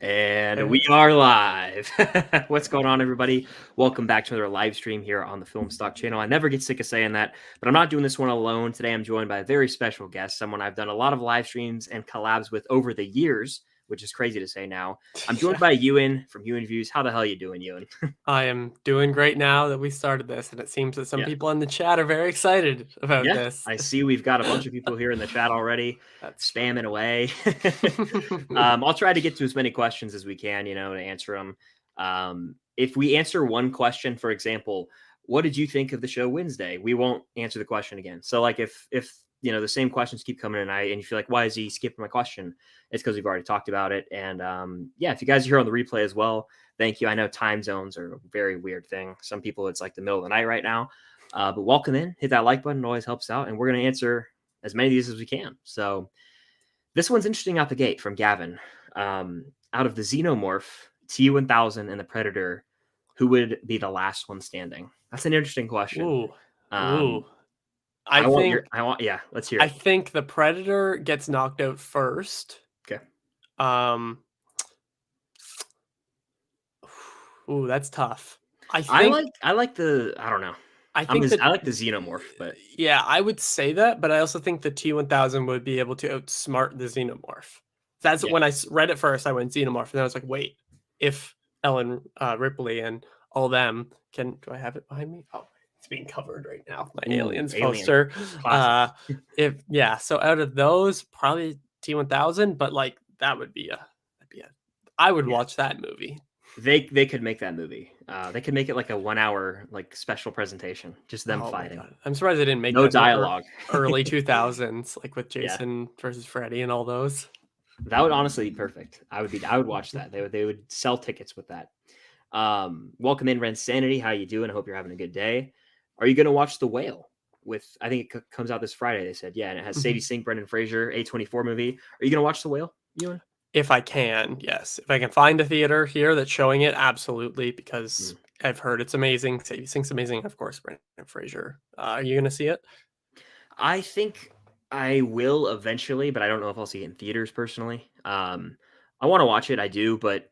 And we are live. What's going on, everybody? Welcome back to another live stream here on the Film Stock channel. I never get sick of saying that, but I'm not doing this one alone. Today, I'm joined by a very special guest, someone I've done a lot of live streams and collabs with over the years, which is crazy to say now. I'm joined by Ewan from Ewan Reviews. How the hell are you doing, Ewan? I am doing great now that we started this, and it seems that some people in the chat are very excited about this. I see we've got a bunch of people here in the chat already. That's spamming away. I'll try to get to as many questions as we can, to answer them. If we answer one question, for example, what did you think of the show Wednesday? We won't answer the question again. So like if the same questions keep coming in and you feel like, why is he skipping my question? It's because we've already talked about it. And if you guys are here on the replay as well, thank you. I know time zones are a very weird thing. Some people, it's like the middle of the night right now. But welcome in, hit that like button. It always helps out. And we're going to answer as many of these as we can. So this one's interesting out the gate from Gavin. Out of the Xenomorph, T-1000, and the Predator, who would be the last one standing? That's an interesting question. Let's hear it. I think the Predator gets knocked out first. Okay. That's tough. I like the, I don't know. I like the Xenomorph, but yeah, I would say that, but I also think the T-1000 would be able to outsmart the Xenomorph. That's when I read it first. I went Xenomorph, and then I was like, wait, if Ellen Ripley and all them can, do I have it behind me? Oh, it's being covered right now. My Aliens poster. So out of those, probably T-1000, but like that would be I would watch that movie. They could make that movie. They could make it like a 1 hour like special presentation, just them fighting. I'm surprised they didn't make no dialogue. Early 2000s, like with Jason versus Freddy and all those. That would honestly be perfect. I would watch that. They would sell tickets with that. Welcome in, Ren Sanity. How you doing? I hope you're having a good day. Are you going to watch The Whale? I think it comes out this Friday. They said, and it has Sadie Sink, Brendan Fraser, A24 movie. Are you going to watch The Whale, Ewan? If I can, yes. If I can find a theater here that's showing it, absolutely, because I've heard it's amazing. Sadie Sink's amazing, of course, Brendan Fraser. Are you going to see it? I think I will eventually, but I don't know if I'll see it in theaters personally. I want to watch it. I do, but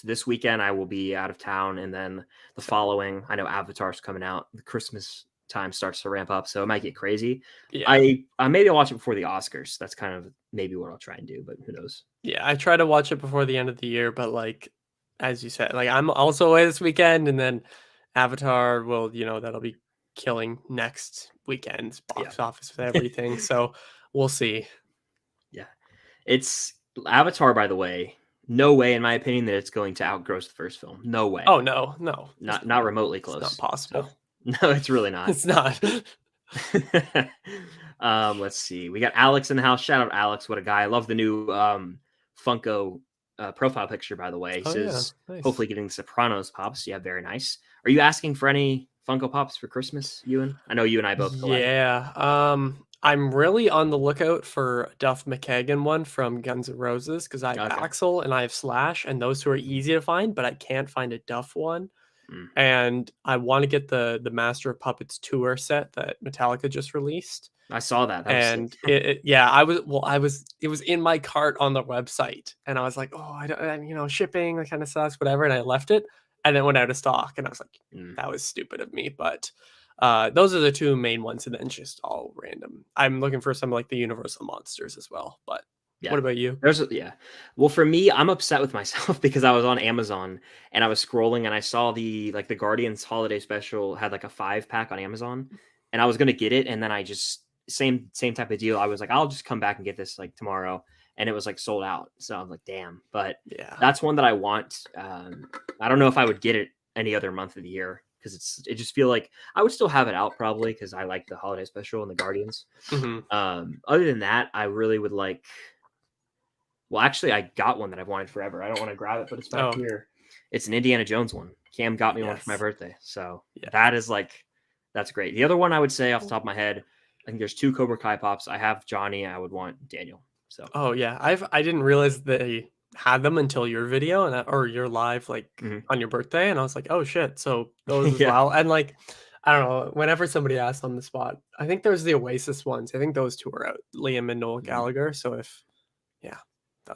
this weekend I will be out of town, and then the following, I know Avatar's coming out. The Christmas time starts to ramp up, so it might get crazy. Maybe I'll watch it before the Oscars. That's kind of maybe what I'll try and do, but who knows? Yeah, I try to watch it before the end of the year, but like as you said, like I'm also away this weekend, and then Avatar will, that'll be killing next weekend's box office with everything. So we'll see. Yeah, it's Avatar, by the way. No way, in my opinion, that it's going to outgross the first film. No way. Oh no, not remotely close. It's not possible. So, no, it's really not. It's not. Let's see. We got Alex in the house. Shout out Alex. What a guy. I love the new Funko profile picture, by the way. He says, nice. Hopefully getting Sopranos pops. Yeah, very nice. Are you asking for any Funko Pops for Christmas, Ewan? I know you and I both collect. Yeah. I'm really on the lookout for Duff McKagan one from Guns N' Roses, because I have Axl and I have Slash, and those two are easy to find, but I can't find a Duff one. And I want to get the Master of Puppets tour set that Metallica just released. I saw that. It was in my cart on the website, and I was like, shipping, that kind of sucks, whatever. And I left it, and it went out of stock, and I was like, that was stupid of me. But those are the two main ones, and then just all random. I'm looking for some like the Universal Monsters as well, but. Yeah. What about you? Well, for me, I'm upset with myself because I was on Amazon and I was scrolling and I saw the Guardians holiday special had like a 5-pack on Amazon, and I was gonna get it, and then I just same type of deal. I was like, I'll just come back and get this like tomorrow, and it was like sold out. So I was like, damn. But that's one that I want. I don't know if I would get it any other month of the year, because it just feel like I would still have it out probably because I like the holiday special and the Guardians. Other than that, I really would like. Well, actually, I got one that I've wanted forever. I don't want to grab it, but it's back here. It's an Indiana Jones one. Cam got me one for my birthday. So that is that's great. The other one I would say off the top of my head, I think there's 2 Cobra Kai pops. I have Johnny. I would want Daniel. So. Oh yeah, I didn't realize they had them until your video or your live on your birthday, and I was like, oh shit. So those as well, and like. I don't know. Whenever somebody asks on the spot, I think there's the Oasis ones. I think those 2 are out, Liam and Noel Gallagher. So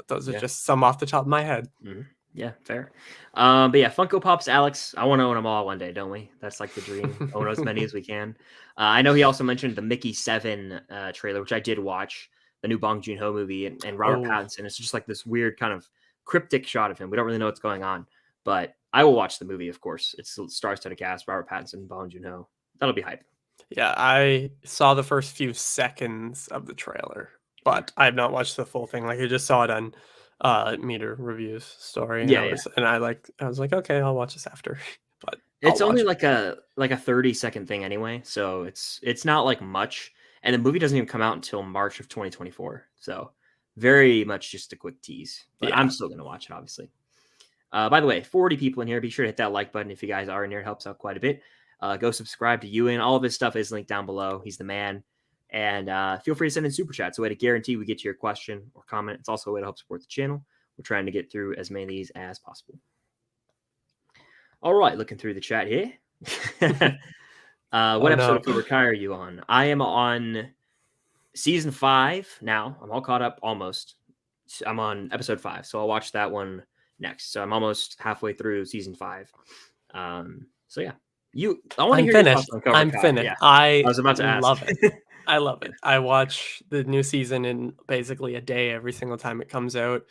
Those are just some off the top of my head. Mm-hmm. Yeah, fair. But yeah, Funko Pops, Alex, I want to own them all one day, don't we? That's like the dream. Own as many as we can. I know he also mentioned the Mickey 7 trailer, which I did watch, the new Bong Joon-ho movie, and Robert Pattinson. It's just like this weird kind of cryptic shot of him. We don't really know what's going on, but I will watch the movie, of course. It's star-studded cast, Robert Pattinson, Bong Joon-ho. That'll be hype. Yeah, I saw the first few seconds of the trailer, but I have not watched the full thing. Like I just saw it on Meter Reviews story, and Yeah, I was like, okay, I'll watch this after. But it's only like a 30-second thing anyway, so it's not like much. And the movie doesn't even come out until March of 2024, so very much just a quick tease. But I'm still gonna watch it, obviously. By the way, 40 people in here. Be sure to hit that like button if you guys are in here. It helps out quite a bit. Go subscribe to Ewan. All of his stuff is linked down below. He's the man. And feel free to send in super chats. It's a way to guarantee we get to your question or comment. It's also a way to help support the channel. We're trying to get through as many of these as possible. All right, looking through the chat here. What episode of Cobra Kai are you on? I am on season 5 now. I'm all caught up almost. I'm on episode 5, so I'll watch that one next. So I'm almost halfway through season 5. So yeah. I want to hear finished. Your thoughts on Cobra Kai. Finished. Yeah. I was about to ask. Love it. I love it. I watch the new season in basically a day every single time it comes out.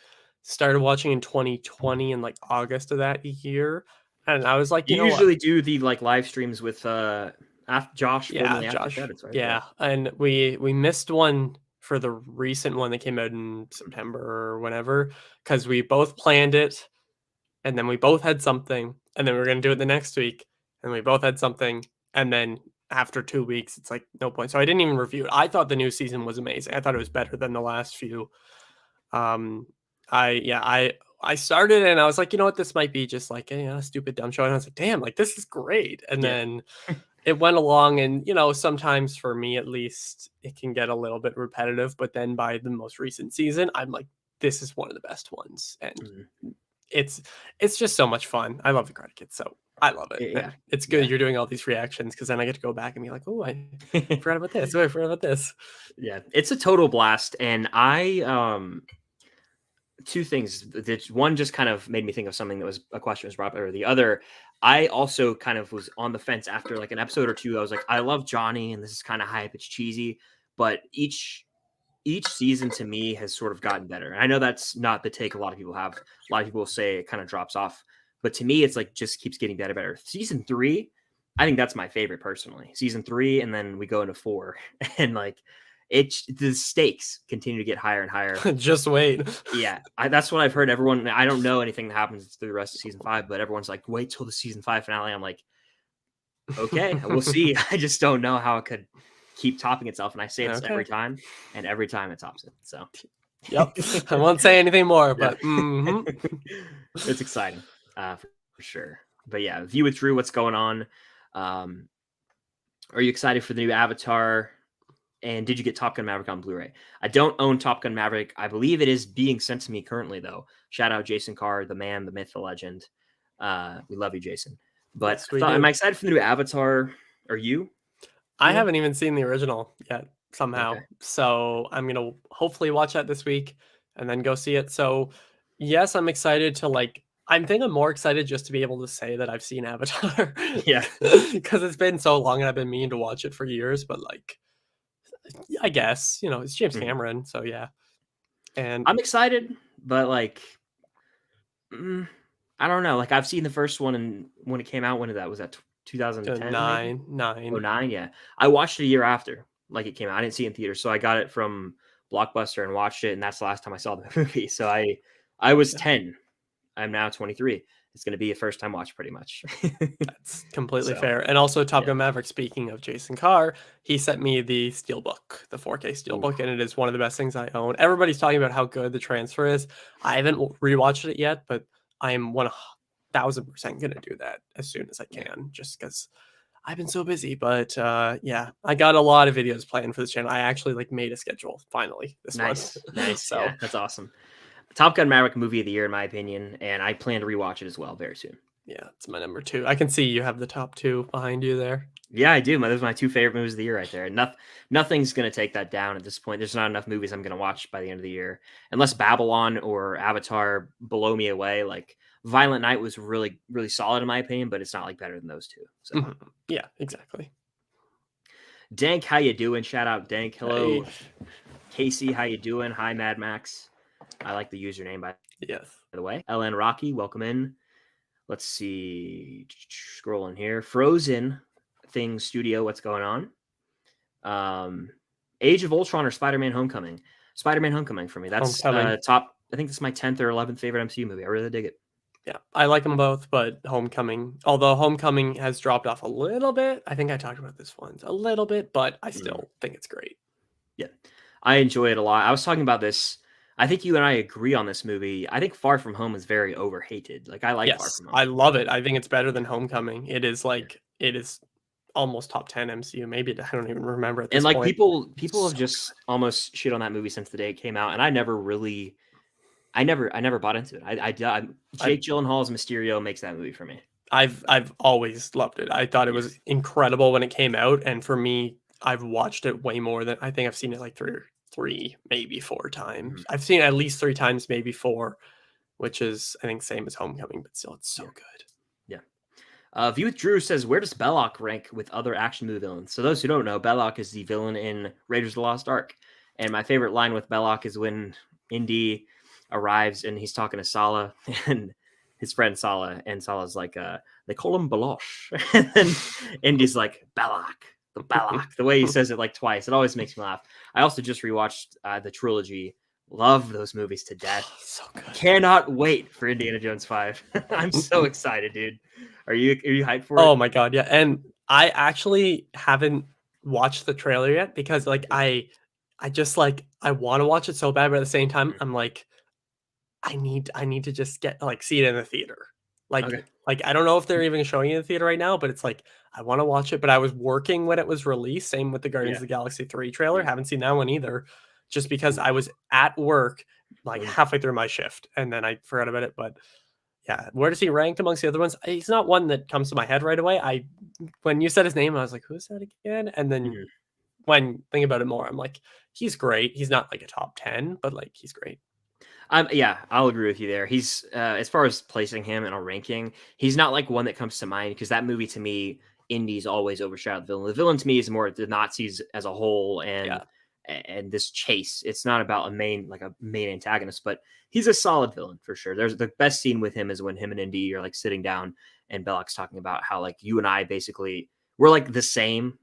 Started watching in 2020 in like August of that year, and I was like, you usually do the like live streams with Josh. Yeah, Josh. Credits, right? Yeah, and we missed one for the recent one that came out in September or whenever, because we both planned it, and then we both had something, and then we were gonna do it the next week, and we both had something, and then after 2 weeks, it's like no point. So I didn't even review it. I thought the new season was amazing. I thought it was better than the last few. I started and I was like, you know what, this might be just like a stupid dumb show. And I was like, damn, like this is great. And then it went along, and sometimes for me at least, it can get a little bit repetitive. But then by the most recent season, I'm like, this is one of the best ones, and it's just so much fun. I love the Karate Kid, so I love it. Yeah, it's good. You're doing all these reactions because then I get to go back and be like, oh, I forgot about this. Oh, I forgot about this. Yeah, it's a total blast, and two things. One just kind of made me think of something that was a question was brought up, or the other, I also kind of was on the fence after like an episode or two. I was like, I love Johnny, and this is kind of hype. It's cheesy, but each season to me has sort of gotten better. And I know that's not the take a lot of people have. A lot of people say it kind of drops off, but to me, it's like just keeps getting better. Season 3, I think that's my favorite personally. Season 3, and then we go into 4, and like the stakes continue to get higher and higher. Just wait. Yeah, that's what I've heard. Everyone, I don't know anything that happens through the rest of season 5, but everyone's like, wait till the season 5 finale. I'm like, okay, we'll see. I just don't know how it could keep topping itself, and I say this every time, and every time it tops it. So, yep, I won't say anything more, but it's exciting for sure. But yeah, View with Drew, what's going on? Are you excited for the new Avatar? And did you get Top Gun Maverick on Blu-ray? I don't own Top Gun Maverick. I believe it is being sent to me currently, though. Shout out Jason Carr, the man, the myth, the legend. We love you, Jason. But yes, am I excited for the new Avatar? Are you? I haven't even seen the original yet somehow. Okay. So I'm going to hopefully watch that this week and then go see it. So yes, I'm excited to I'm more excited just to be able to say that I've seen Avatar. Yeah. Because it's been so long and I've been meaning to watch it for years, but I guess, it's James Cameron. So yeah. And I'm excited, but I don't know. I've seen the first one, and when it came out, when did that? Was that 2010? 9. Yeah. I watched it a year after it came out. I didn't see it in theaters, so I got it from Blockbuster and watched it, and that's the last time I saw the movie. So I was 10. I'm now 23. It's going to be a first time watch pretty much. That's completely fair. And also Top Gun Maverick, speaking of Jason Carr, he sent me the Steelbook, the 4K Steelbook, and it is one of the best things I own. Everybody's talking about how good the transfer is. I haven't rewatched it yet, but I'm 1000% going to do that as soon as I can, just because I've been so busy. But yeah, I got a lot of videos planned for this channel. I actually made a schedule finally this month. Nice. So yeah, that's awesome. Top Gun Maverick movie of the year, in my opinion, and I plan to rewatch it as well very soon. Yeah, it's my number 2. I can see you have the top 2 behind you there. Yeah, I do. Those are my 2 favorite movies of the year right there. Nothing's gonna take that down at this point. There's not enough movies I'm gonna watch by the end of the year, unless Babylon or Avatar blow me away. Like Violent Night was really, really solid in my opinion, but it's not like better than those two. So Yeah, exactly. Dank, how you doing? Shout out Dank. Hello, Hey. Casey. How you doing? Hi, Mad Max. I like the username by Yes. the way. LN Rocky, welcome in. Let's see. Scrolling here. Frozen Thing Studio. What's going on? Age of Ultron or Spider-Man Homecoming? Spider-Man Homecoming for me. That's Homecoming. top. I think this is my 10th or 11th favorite MCU movie. I really dig it. Yeah, I like them both, but Homecoming, although Homecoming has dropped off a little bit. I think I talked about this once a little bit, but I still think it's great. Yeah, I enjoy it a lot. I was talking about this. I think you and I agree on this movie. I think Far From Home is very overhated. Like I like Far Yes, From Home. I love it. I think it's better than Homecoming. It is like it is almost top 10 MCU. Maybe I don't even remember at this And like point. people So have just almost shit on that movie since the day it came out, and I never bought into it. Jake Gyllenhaal's Mysterio makes that movie for me. I've always loved it. I thought it was incredible when it came out, and for me, I've watched it way more than I think I've seen it like three, maybe 4 times. I've seen it at least 3 times, maybe 4, which is I think same as Homecoming, but still, it's so good. Yeah. View with Drew says, where does Belloc rank with other action movie villains? So those who don't know, Belloc is the villain in Raiders of the Lost Ark. And my favorite line with Belloc is when Indy arrives and he's talking to Sala and his friend Sala, and Sala's like, they call him Balosh. And then Indy's like, Belloc, the Belloc. The way he says it like twice, it always makes me laugh. I also just rewatched the trilogy. Love those movies to death. So good. Cannot wait for Indiana Jones 5. I'm so excited, dude. Are you hyped for it? Oh my god, yeah. And I actually haven't watched the trailer yet because like I just like I want to watch it so bad, but at the same time, I'm like, I need to just get like see it in the theater. Like I don't know if they're even showing it in the theater right now, but it's like I want to watch it. But I was working when it was released. Same with the Guardians of the Galaxy 3 trailer. Haven't seen that one either. Just because I was at work like halfway through my shift and then I forgot about it. But yeah, where does he rank amongst the other ones? He's not one that comes to my head right away. When you said his name, I was like, who's that again? And then when thinking about it more, I'm like, he's great. He's not like a top 10, but like he's great. Yeah, I'll agree with you there. He's as far as placing him in a ranking, he's not like one that comes to mind because that movie to me, Indy's always overshadowed the villain. The villain to me is more the Nazis as a whole and this chase. It's not about a main antagonist, but he's a solid villain for sure. There's the best scene with him is when him and Indy are like sitting down and Belloc's talking about how like you and I basically we're like the same.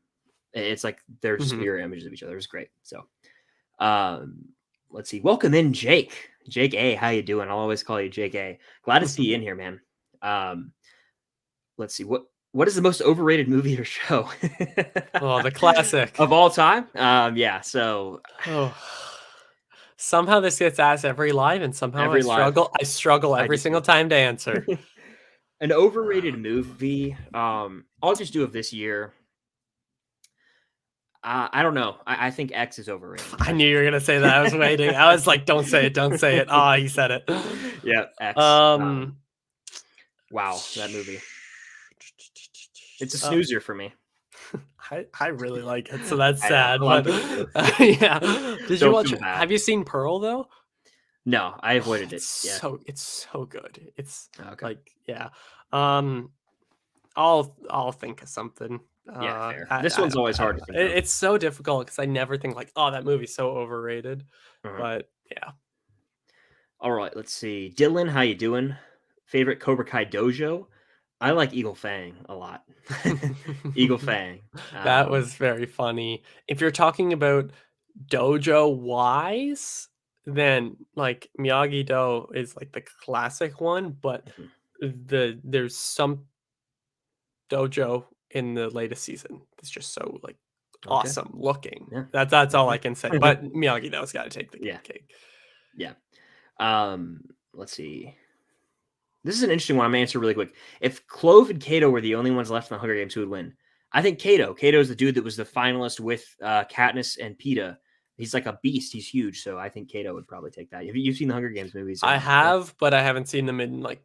It's like they're just mirror images of each other. It's great. So let's see. Welcome in, Jake. Jake A, how you doing? I'll always call you Jake A. Glad to see you in here, man. Let's see. What is the most overrated movie or show? Oh, the classic of all time. Yeah. So somehow this gets asked every live, and somehow I struggle every single time to answer. An overrated movie. I'll just do it this year. I don't know. I think X is overrated. I knew you were gonna say that. I was waiting. I was like, "Don't say it! Don't say it!" Oh, he said it. Yeah, X. Wow, that movie. It's a snoozer for me. I really like it, so that's sad. But yeah, did you watch it? Have you seen Pearl though? No, I avoided it. So it's so good. It's like yeah. I'll think of something. Yeah, fair. This one's always hard to think of. It's so difficult because I never think like, oh, that movie's so overrated. But yeah. All right, let's see. Dylan, how you doing? Favorite Cobra Kai dojo? I like Eagle Fang a lot. Eagle Fang. That was very funny. If you're talking about dojo wise, then like Miyagi-Do is like the classic one, but there's some dojo in the latest season. It's just so like awesome looking. Yeah. That's all I can say. But Miyagi-Do's got to take the cake. Yeah. Let's see. This is an interesting one. I'm gonna answer really quick. If Clove and Kato were the only ones left in the Hunger Games, who would win? I think Kato. Kato is the dude that was the finalist with Katniss and Peeta. He's like a beast. He's huge. So I think Kato would probably take that. Have you seen the Hunger Games movies? I have, but I haven't seen them in like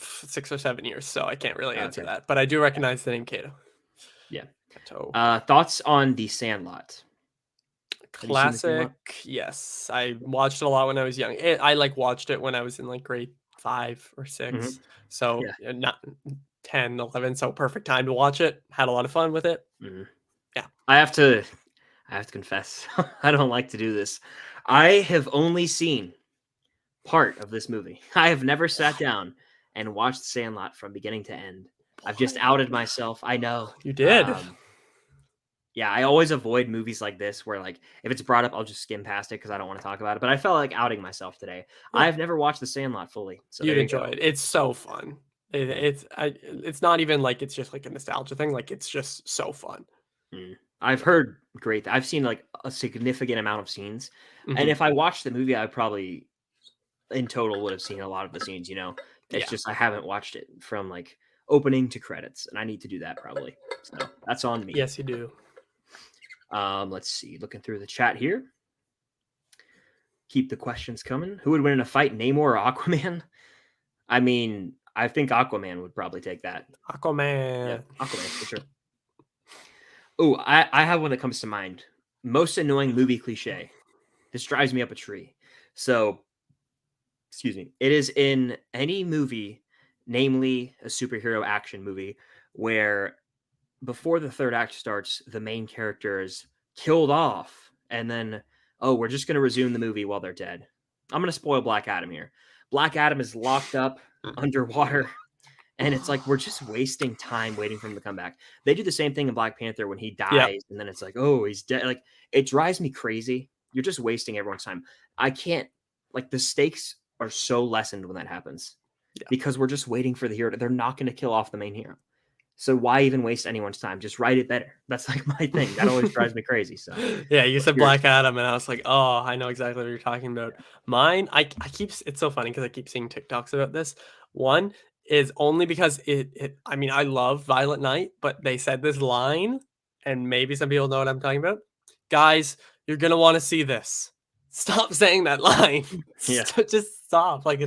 6 or 7 years, so I can't really answer Okay. that. But I do recognize the name Kato. Yeah. Kato. Thoughts on The Sandlot? Have you seen The Classic. Sandlot? Yes, I watched it a lot when I was young. I like watched it when I was in like grade 5 or Mhm. 6. So Yeah. not 10, 11. So perfect time to watch it. Had a lot of fun with it. Mhm. Yeah. I have to confess, I don't like to do this. I have only seen part of this movie. I have never sat What? down and watched Sandlot from beginning to end. I've just What? outed myself. I know. You did. Yeah, I always avoid movies like this where, like, if it's brought up, I'll just skim past it because I don't want to talk about it. But I felt like outing myself today. Yeah. I've never watched The Sandlot fully, so You'd there you enjoy go. it. It's so fun. Mm, It's not even like it's just like a nostalgia thing. Like it's just so fun. mm. I've heard great. I've seen like a significant amount of scenes, and Mhm. if I watched the movie, I probably in total would have seen a lot of the scenes. It's Yeah. just I haven't watched it from like opening to credits, and I need to do that probably. So that's on me. Yes, you do. Let's see. Looking through the chat here. Keep the questions coming. Who would win in a fight, Namor or Aquaman? I mean, I think Aquaman would probably take that. Yeah, Aquaman. Aquaman for sure. Oh, I have one that comes to mind. Most annoying movie cliche. This drives me up a tree. So, excuse me. It is in any movie, namely a superhero action movie, where before the third act starts, the main character is killed off, and then, oh, we're just going to resume the movie while they're dead. I'm going to spoil Black Adam here. Black Adam is locked up underwater, and it's like we're just wasting time waiting for him to come back. They do the same thing in Black Panther when he Yep. dies, and then it's like, oh, he's dead. Like, it drives me crazy. You're just wasting everyone's time. I can't, like, the stakes are so lessened when that happens Yeah. because we're just waiting for the hero. They're not going to kill off the main hero. So why even waste anyone's time? Just write it better. That's like my thing. That always drives me crazy. So Yeah, you what's said yours? Black Adam, and I was like, oh, I know exactly what you're talking about. Mine, I keep it's so funny because I keep seeing TikToks about this. One is only because I mean, I love Violet Night, but they said this line, and maybe some people know what I'm talking about. Guys, you're gonna want to see this. Stop saying that line. Yeah. Just stop. Like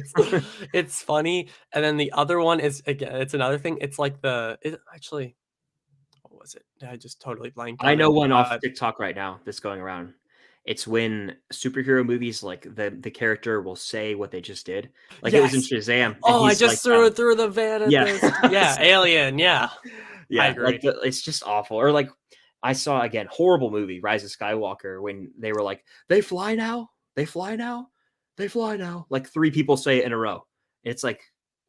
it's funny. And then the other one is again, it's another thing. It's like actually what was it? I just totally blanked I on know it. one off TikTok right now that's going around. It's when superhero movies, like the character will say what they just did. Like it was in Yes. Shazam, and Oh, I he's like, just threw it through the van at yeah, this. Yeah, Alien, yeah. I yeah, like agree. it's just awful. Or like I saw again horrible movie Rise of Skywalker when they were like, they fly now, they fly now, they fly now. Like three people say it in a row. It's like,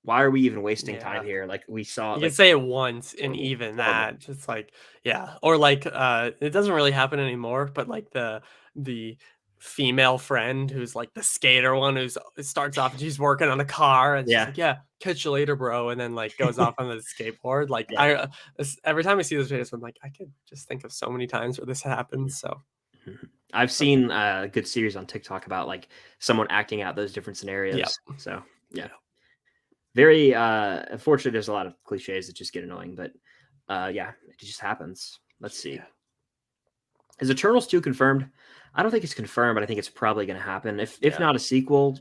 why are we even wasting time Yeah. here? Like we saw You can like say it once and horrible, even horrible. that, just like yeah. Or like, it doesn't really happen anymore, but like the female friend who's like the skater one who's it starts off and she's working on a car and she's Yeah, like, "Yeah, catch you later, bro," and then like goes off on the skateboard. Like yeah. every time I see those videos, I'm like, I could just think of so many times where this happens. So Mhm. I've seen a good series on TikTok about like someone acting out those different yeah. scenarios. So yeah, very unfortunately, there's a lot of cliches that just get annoying, but yeah, it just happens. Let's see. Yeah. Is Eternals 2 confirmed? I don't think it's confirmed, but I think it's probably going to happen. If Yeah. not a sequel,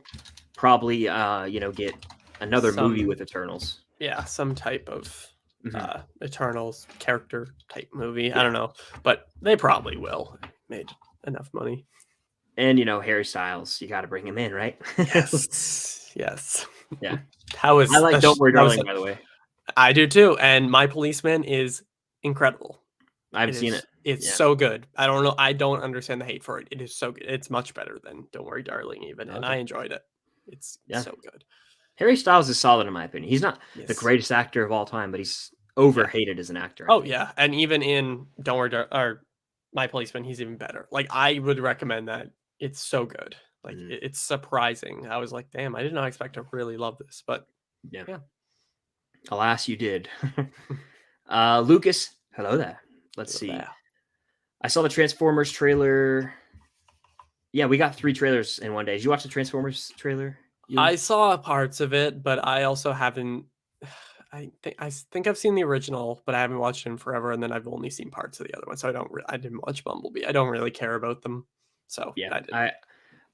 probably get another movie Some with Eternals. yeah, some type of Mhm. Eternals character type movie. I Yeah, don't know, but they probably will. Made enough money. and Harry Styles, you got to bring him in, right? Yes, yes. Yeah, That I was like a Don't Worry, that was Darling. a, By the way, I do too. And My Policeman is incredible. I haven't seen it. It's Yeah. so good. I don't know. I don't understand the hate for it. It is so good. It's much better than Don't Worry, Darling, even, and I Okay. enjoyed it. It's Yeah. so good. Harry Styles is solid in my opinion. He's not the Yes. greatest actor of all time, but he's Yeah. overhated as an actor, I Oh, think. yeah, and even in Don't Worry, or My Policeman, he's even better. Like, I would recommend that. It's so good. Like, Mm, it's surprising. I was like, "Damn, I did not expect to really love this," but yeah. yeah. Alas, you did. Lucas, hello there. Let's see. Yeah. I saw the Transformers trailer. Yeah, we got 3 trailers in one day. Did you watch the Transformers trailer, Ewan? I saw parts of it, but I also haven't I think I've seen the original, but I haven't watched it in forever, and then I've only seen parts of the other one, so I didn't watch Bumblebee. I don't really care about them, so Yeah. I didn't.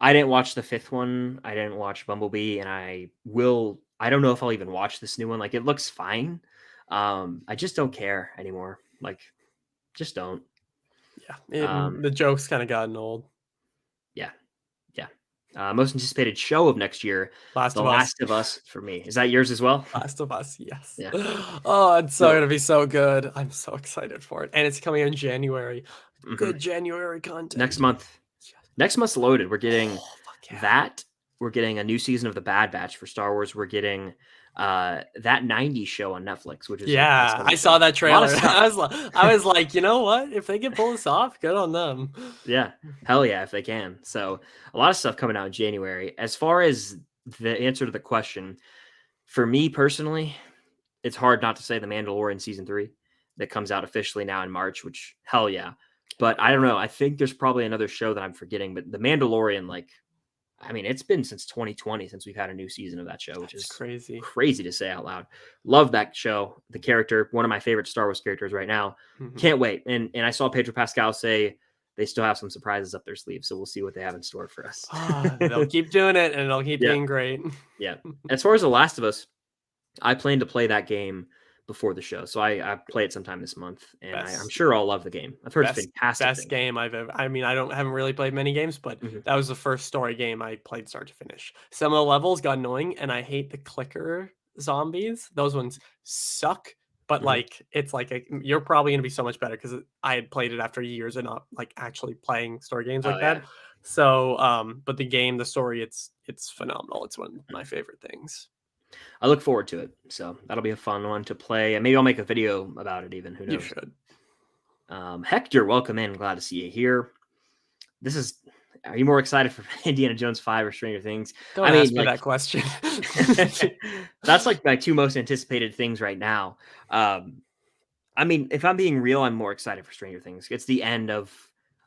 I didn't watch the 5th one. I didn't watch Bumblebee, and I don't know if I'll even watch this new one. Like, it looks fine. I just don't care anymore. Like, just don't. Yeah, Um, the joke's kind of gotten old. yeah, yeah. Most anticipated show of next year, Last The of Us. Last of Us for me. Is that yours as well? Last of Us, yes. Yeah. Oh, it's so So, gonna be so good. I'm so excited for it. And it's coming in January. mhm. Good January Next content. month. Yes. Next month's loaded. We're getting Oh, fuck yeah. that. We're getting a new season of The Bad Batch for Star Wars. We're getting that '90s show on Netflix, which is a Yeah, I 70s saw show. that A lot of trailer. stuff. I was like, you know what? If they can pull this off, good on them. Yeah. Hell yeah, if they can. So a lot of stuff coming out in January. As far as the answer to the question, for me personally, it's hard not to say The Mandalorian season 3 that comes out officially now in March, which hell yeah. But I don't know. I think there's probably another show that I'm forgetting, but The Mandalorian, like, I mean, it's been since 2020 since we've had a new season of that show, which That's is crazy. crazy to say out loud. Love that show. The character, one of my favorite Star Wars characters right now. Mhm. Can't wait. And I saw Pedro Pascal say they still have some surprises up their sleeve, so we'll see what they have in store for us. They'll keep doing it, and it'll keep Yeah, being great. yeah. As far as The Last of Us, I plan to play that game before the show, so I play it sometime this month, and I'm Best sure I'll love the game. I've heard best fantastic best things. game I've ever. I mean, haven't really played many games, but Mhm. that was the first story game I played start to finish. Some of the levels got annoying, and I hate the clicker zombies. Those ones suck. But Mhm. like, it's like you're probably gonna be so much better because I had played it after years and not like actually playing story games Oh like yeah. that. So, but the story, it's phenomenal. It's one of my favorite things. I look forward to it. So that'll be a fun one to play, and maybe I'll make a video about it. Even who You knows? should. Hector, welcome in. Glad to see you here. This is. Are you more excited for Indiana Jones 5 or Stranger Things? Don't I mean, ask me like, that question. that's like my two most anticipated things right now. Um, I mean, if I'm being real, I'm more excited for Stranger Things. It's the end of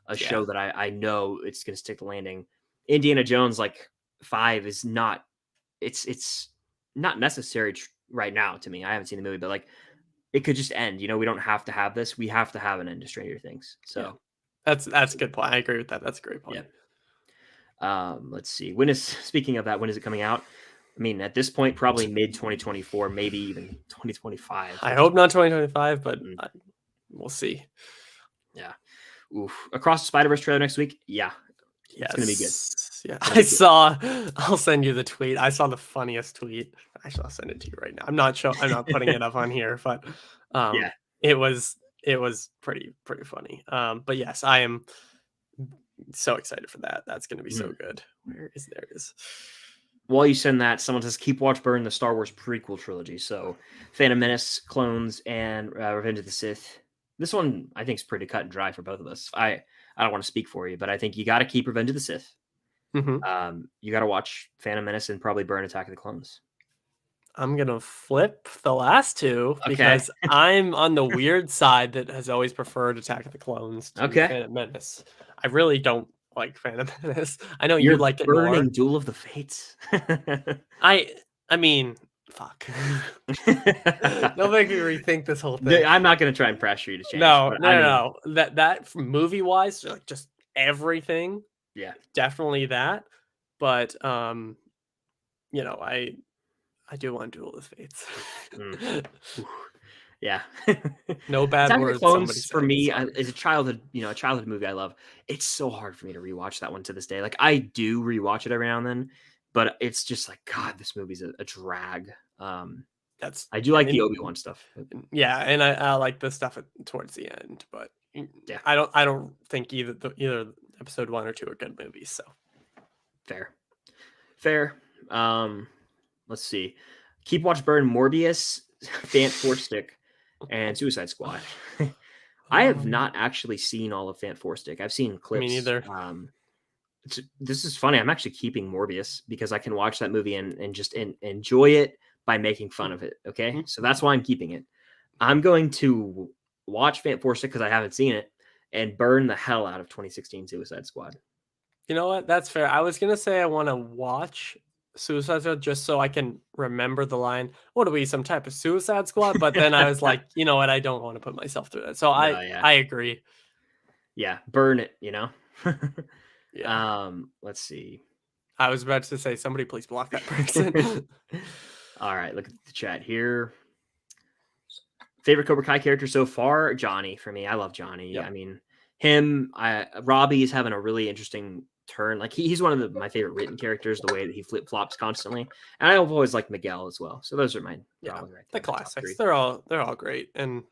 a Yeah. show that I know it's going to stick the landing. Indiana Jones, like 5, is not. It's not necessary right now to me. I haven't seen the movie, but like it could just end. We don't have to have this. We have to have an end to Stranger Things. Yeah. So That's a good point. I agree with that. That's a great yeah. point. Let's see. When is speaking of that? When is it coming out? I mean, at this point, probably mid 2024, maybe even 2025. I hope not 2025, but Mm, we'll see. yeah. Oof. Across the Spider-Verse trailer next week. Yeah, it's gonna be good. Yes. Yeah. It's gonna be good. I'll send you the tweet. I saw the funniest tweet. Actually, I'll send it to you right now. I'm not putting it up on here, but Yeah. it was pretty funny. But yes, I am so excited for that. That's gonna be so Mm. good. There it is. While you send that, someone says keep watch burn the Star Wars prequel trilogy. So, Phantom Menace, Clones, and Revenge of the Sith. This one I think is pretty cut and dry for both of us. I don't want to speak for you, but I think you got to keep Revenge of the Sith. Mhm. You got to watch Phantom Menace and probably burn Attack of the Clones. I'm gonna flip the last two Okay. because I'm on the weird side that has always preferred Attack of the Clones to Okay. Phantom Menace. I really don't like Phantom Menace. I know you You're like it more. burning Duel of the Fates. I I mean, fuck. Don't make me rethink this whole thing. I'm not going to try and pressure you to change, No, but no, I no, mean, no. That movie wise, like just everything, yeah. definitely that. But I do want Duel of the Mm. Fates. Oof. Yeah. No bad Attack of the words, somebody Clones for said. me Sorry. is a childhood movie I love. It's so hard for me to rewatch that one to this day. Like I do rewatch it every now and then, but it's just like God, this movie's a drag. That's I do like the Obi-Wan stuff. But yeah, and I like the stuff towards the end, but yeah, I don't think either episode 1 or 2 are good movies. So fair. Fair. Let's see. Keep Watch Burn, Morbius, Fant Four Stick, and Suicide Squad. I have not actually seen all of Fant Four Stick. I've seen me clips. neither. This is funny. I'm actually keeping Morbius because I can watch that movie and just enjoy it by making fun of it. Okay, Mhm. so that's why I'm keeping it. I'm going to watch Fant Four Stick because I haven't seen it and burn the hell out of 2016 Suicide Squad. You know what? That's fair. I was gonna say I want to watch Suicide Squad just so I can remember the line. What are we, some type of Suicide Squad? But then I was like, you know what? I don't want to put myself through that. So No, yeah, I agree. yeah, burn it. Yeah. Let's see. I was about to say somebody please block that person. All right, look at the chat here. Favorite Cobra Kai character so far? Johnny for me. I love Johnny. Yep. I mean, him. Robbie is having a really interesting turn. Like he's one of my favorite written characters. The way that he flip flops constantly, and I've always liked Miguel as well. So those are mine. Yeah, Probably right the there. My top classics. three. They're all great. And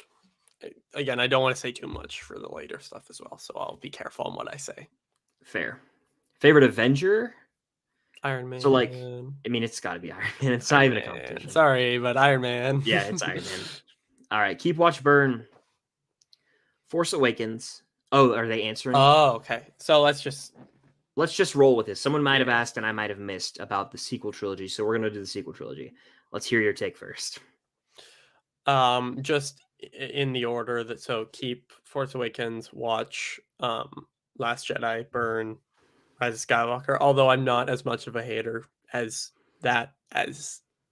again, I don't want to say too much for the later stuff as well, so I'll be careful on what I say. Fair. Favorite Avenger? Iron Man. So like, I mean, it's got to be Iron Man. It's not even a competition. Sorry, but Iron Man. Yeah, it's Iron Man. All right, keep watch burn. Force Awakens. Oh, are they answering? Oh, okay. So let's just roll with this. Someone might have asked, and I might have missed about the sequel trilogy. So we're gonna do the sequel trilogy. Let's hear your take first. Just in the order that so keep Force Awakens, watch Last Jedi, burn Rise of Skywalker. Although I'm not as much of a hater as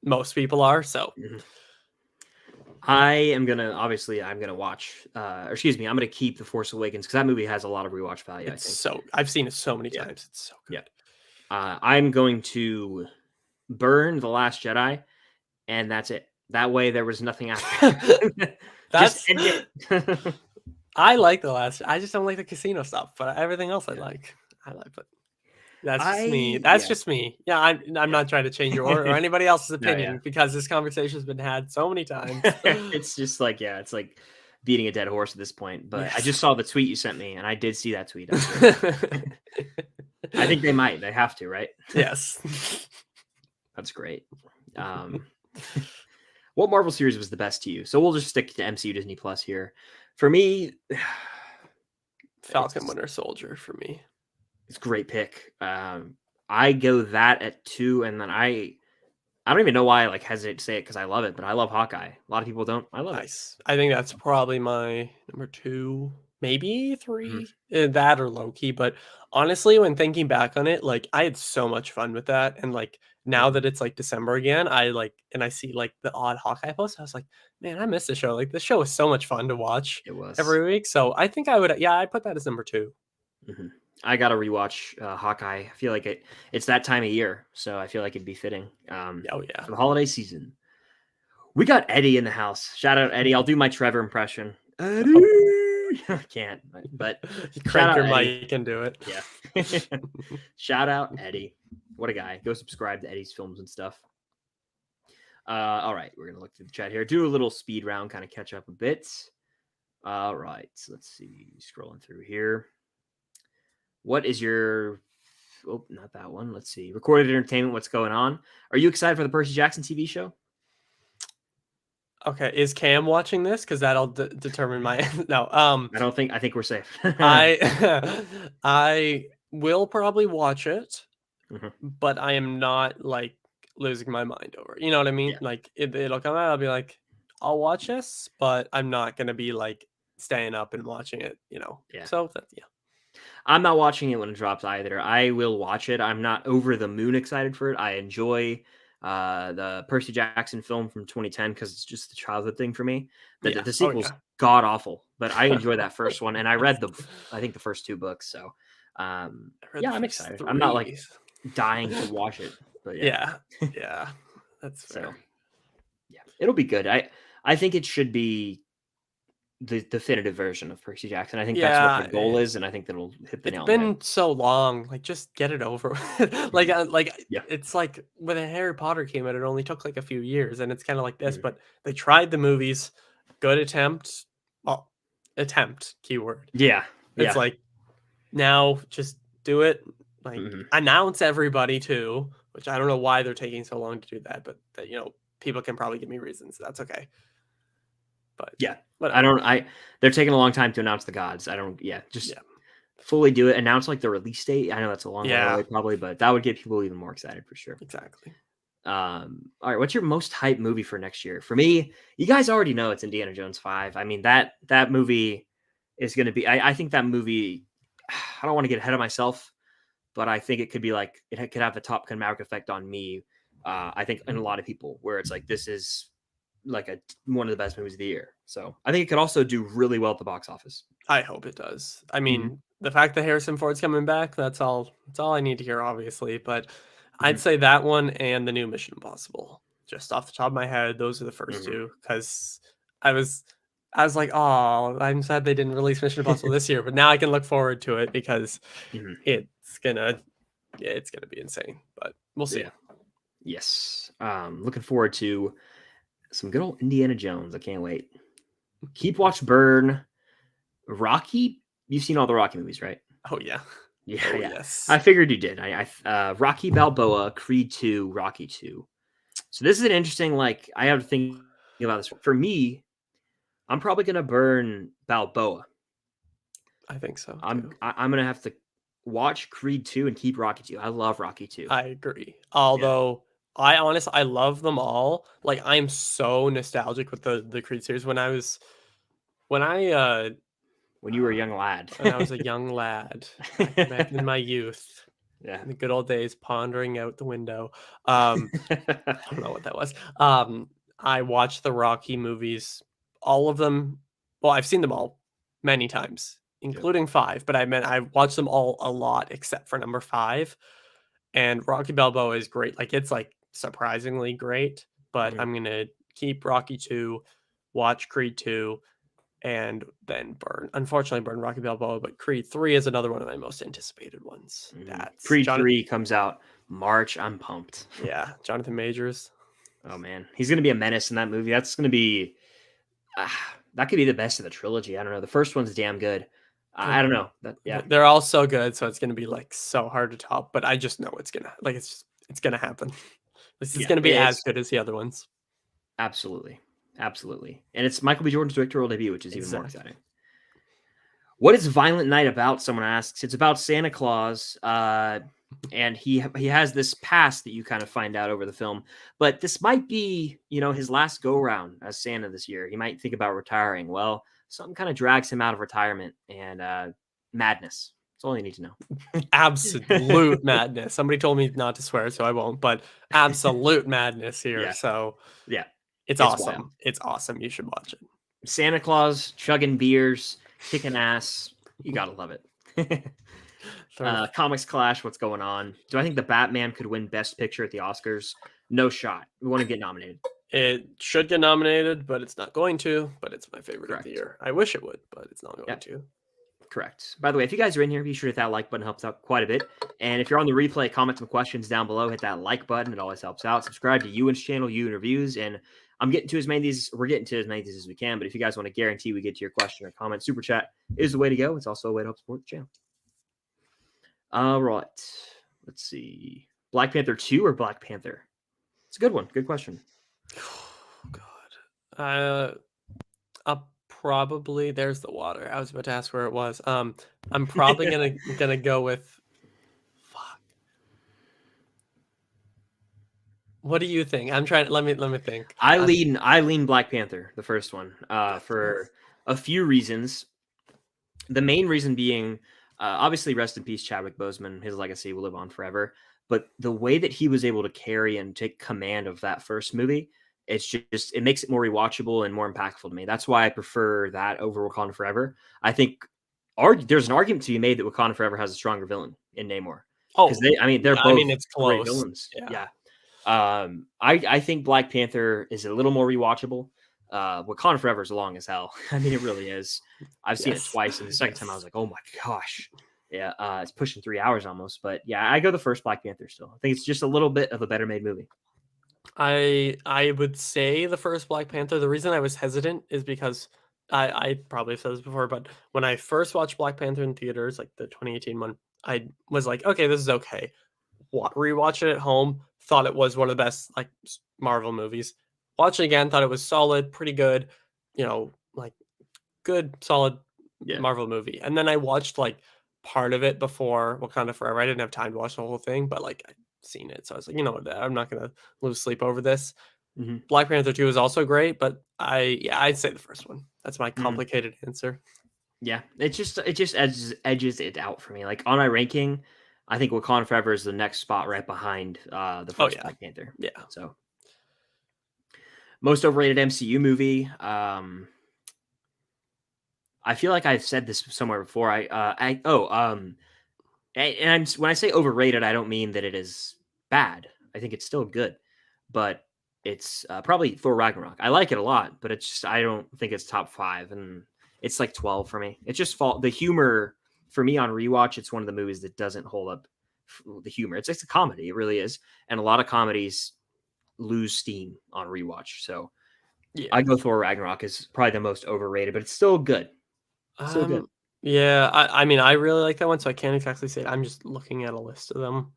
most people are. So I am gonna I'm gonna watch. Or excuse me, I'm gonna keep the Force Awakens because that movie has a lot of rewatch value. I think I've seen it so many times. It's so good. Yeah. I'm going to burn the Last Jedi, and that's it. That way, there was nothing after. Just end it. I like the last. I just don't like the casino stuff, but everything else I like. But that's just me. That's just me. Yeah, I'm not trying to change your or anybody else's opinion because this conversation has been had so many times. It's just like it's like beating a dead horse at this point. But I just saw the tweet you sent me, and I did see that tweet. I think they might. They have to, right? Yes. That's great. What Marvel series was the best to you? So we'll just stick to MCU Disney Plus here. For me, Falcon Winter Soldier for me. It's a great pick. I go that at 2, and then I don't even know why I hesitate to say it because I love it, but I love Hawkeye. A lot of people don't. I love it. I think that's probably my number 2, maybe 3, that or Loki. But honestly, when thinking back on it, I had so much fun with that, and now that it's December again, and I see the odd Hawkeye post, I was like, man, I miss the show. This show was so much fun to watch. It was every week. So I think I would, I'd put that as number 2. I gotta rewatch Hawkeye. I feel like it's that time of year, so I feel like it'd be fitting. For the holiday season. We got Eddie in the house. Shout out Eddie. I'll do my Trevor impression. Eddie. I can't, but crank your mic and do it. Yeah. Shout out Eddie. What a guy. Go subscribe to Eddie's films and stuff. All right, we're gonna look through the chat here. Do a little speed round, kind of catch up a bit. All right, so let's see. Scrolling through here. What is your? Oh, not that one. Let's see. Recorded entertainment. What's going on? Are you excited for the Percy Jackson TV show? Okay, is Cam watching this? Because that'll determine my no. I think we're safe. I will probably watch it, but I am not losing my mind over it. You know what I mean? Yeah. It'll come out. I'll be like, I'll watch this, but I'm not gonna be staying up and watching it. Yeah. So I'm not watching it when it drops either. I will watch it. I'm not over the moon excited for it. I enjoy the Percy Jackson film from 2010 because it's just the childhood thing for me. The sequel's god awful, but I enjoy that first one, and I read I think the first 2 books. So I'm excited. 3. I'm not dying to watch it, but yeah, that's fair. So, yeah, it'll be good. I think it should be the definitive version of Percy Jackson. I think that's what the goal is, and I think that'll hit the nail on the head. It's been so long. Just get it over. It's when Harry Potter came out, it only took a few years, and it's kind of like this. But they tried the movies. Good attempt. Well, attempt keyword. Yeah. It's now just do it. Announce everybody too, which I don't know why they're taking so long to do that, but people can probably give me reasons. That's okay. But yeah, they're taking a long time to announce the gods. Fully do it. Announce the release date. I know that's a long way away probably, but that would get people even more excited for sure. Exactly. All right. What's your most hyped movie for next year? For me, you guys already know it's Indiana Jones 5. I mean, that movie is going to be, I think that movie, I don't want to get ahead of myself, but I think it could be it could have a Top Gun Maverick effect on me. I think in a lot of people where it's this is one of the best movies of the year. So I think it could also do really well at the box office. I hope it does. I mean, the fact that Harrison Ford's coming back, that's all I need to hear, obviously. But I'd say that one and the new Mission Impossible. just off the top of my head, those are the first Mhm. two because I was I was like, oh, I'm sad they didn't release Mission Impossible this year, but now I can look forward to it because Mhm. it's gonna it's gonna be insane. But we'll see. Yeah. Yes. Looking forward to some good old Indiana Jones. I can't wait. Keep Watch Burn. Rocky. You've seen all the Rocky movies, right? Oh yeah. Yeah, Oh yeah. yes. I figured you did. Rocky Balboa, Creed 2, Rocky 2. So this is an interesting, like, I have to think about this. For me, I'm probably gonna burn Balboa. I think so I'm too. I'm gonna have to watch Creed 2 and keep Rocky 2. I love Rocky 2. I agree. Yeah. Although I love them all. Like I'm so nostalgic with the Creed series. When I When you were a young lad. when I was a young lad back in my youth, Yeah. in the good old days, pondering out the window. I don't know what that was. I watched the Rocky movies, all of them. Well, I've seen them all many times, Yep. including 5, but I meant I watched them all a lot except for number 5. And Rocky Balboa is great. Like it's like surprisingly great, but Mhm. I'm gonna keep Rocky 2, watch Creed 2, and then unfortunately burn Rocky Balboa, but Creed 3 is another one of my most anticipated ones. Mhm. That's Creed Jonathan 3 comes out March. I'm pumped. yeah, Jonathan Majors. Oh man, he's gonna be a menace in that movie. That's gonna be that could be the best of the trilogy. I don't know. The first one's damn good. I don't know. Yeah, They're all so good, so it's gonna be like so hard to top, but I just know it's gonna like it's gonna happen. This is yeah. gonna be as It's good as the other ones. absolutely, absolutely, and it's Michael B. Jordan's directorial debut, which is even more Exactly. exciting. What is Violent Night about? Someone asks. It's about Santa Claus, and he has this past that you kind of find out over the film. But this might be, his last go round as Santa this year. He might think about retiring. Well, something kind of drags him out of retirement and madness. That's all you need to know. Absolute madness. Somebody told me not to swear, so I won't, but absolute madness here. Yeah, So yeah, it's it's wild. awesome. It's awesome. You should watch it. Santa Claus chugging beers, kicking ass. You gotta love it. Comics Clash, what's going on? Do I think the Batman could win Best Picture at the Oscars? No shot. We want to get nominated. It should get nominated, but it's not going to. But it's my favorite of the Correct. year. I wish it would, but it's not going Yep. to. Correct. By the way, if you guys are in here, be sure to hit that like button. Helps out quite a bit. And if you're on the replay, comment some questions down below. Hit that like button. It always helps out. Subscribe to Ewan's channel, Ewan Reviews. And we're getting to as many of these as we can. But if you guys want to guarantee we get to your question or comment, Super Chat is the way to go. It's also a way to help support the channel. All right. Let's see. Black Panther 2 or Black Panther? It's a good one. Good question. Oh, God. Probably there's the water. I was about to ask where it was. I'm probably gonna go with fuck. What do you think? I'm trying let me think. I lean Black Panther, the first one, for a few reasons. The main reason being, obviously, rest in peace, Chadwick Boseman. His legacy will live on forever. But the way that he was able to carry and take command of that first movie, it makes it more rewatchable and more impactful to me. That's why I prefer that over Wakanda Forever. I think there's an argument to be made that Wakanda Forever has a stronger villain in Namor because they're both it's great close. villains. Yeah. I think Black Panther is a little more rewatchable. Wakanda Forever is long as hell. I mean, it really is. I've seen it twice, and the second time I was like, oh my gosh. Yeah, it's pushing 3 hours almost. But yeah, I go the first Black Panther still. I think it's just a little bit of a better made movie. I would say the first Black Panther. The reason I was hesitant is because I probably said this before, but when I first watched Black Panther in theaters, like the 2018 one, I was like, okay, this is okay. Rewatch it at home, thought it was one of the best like Marvel movies. Watch it again, thought it was solid, pretty good, like good, solid Marvel movie. And then I watched like part of it before Wakanda Forever. I didn't have time to watch the whole thing, but like I'd seen it, so I was like, you know what, I'm not gonna lose sleep over this. Mm-hmm. Black Panther 2 is also great, but I'd say the first one. That's my Mm-hmm. complicated answer. Yeah, it just edges it out for me. Like on my ranking, I think Wakanda Forever is the next spot right behind the first Black Panther. Yeah. So most overrated MCU movie. I feel like I've said this somewhere before. When I say overrated, I don't mean that it is bad. I think it's still good, but it's probably Thor Ragnarok. I like it a lot, but it's just I don't think it's top 5, and it's like 12 for me. It's just the humor for me on rewatch. It's one of the movies that doesn't hold up the humor. It's a comedy, it really is, and a lot of comedies lose steam on rewatch. So Yeah. I go Thor Ragnarok is probably the most overrated, but it's still good. Still good. Yeah, I mean, I really like that one, so I can't exactly say it. I'm just looking at a list of them.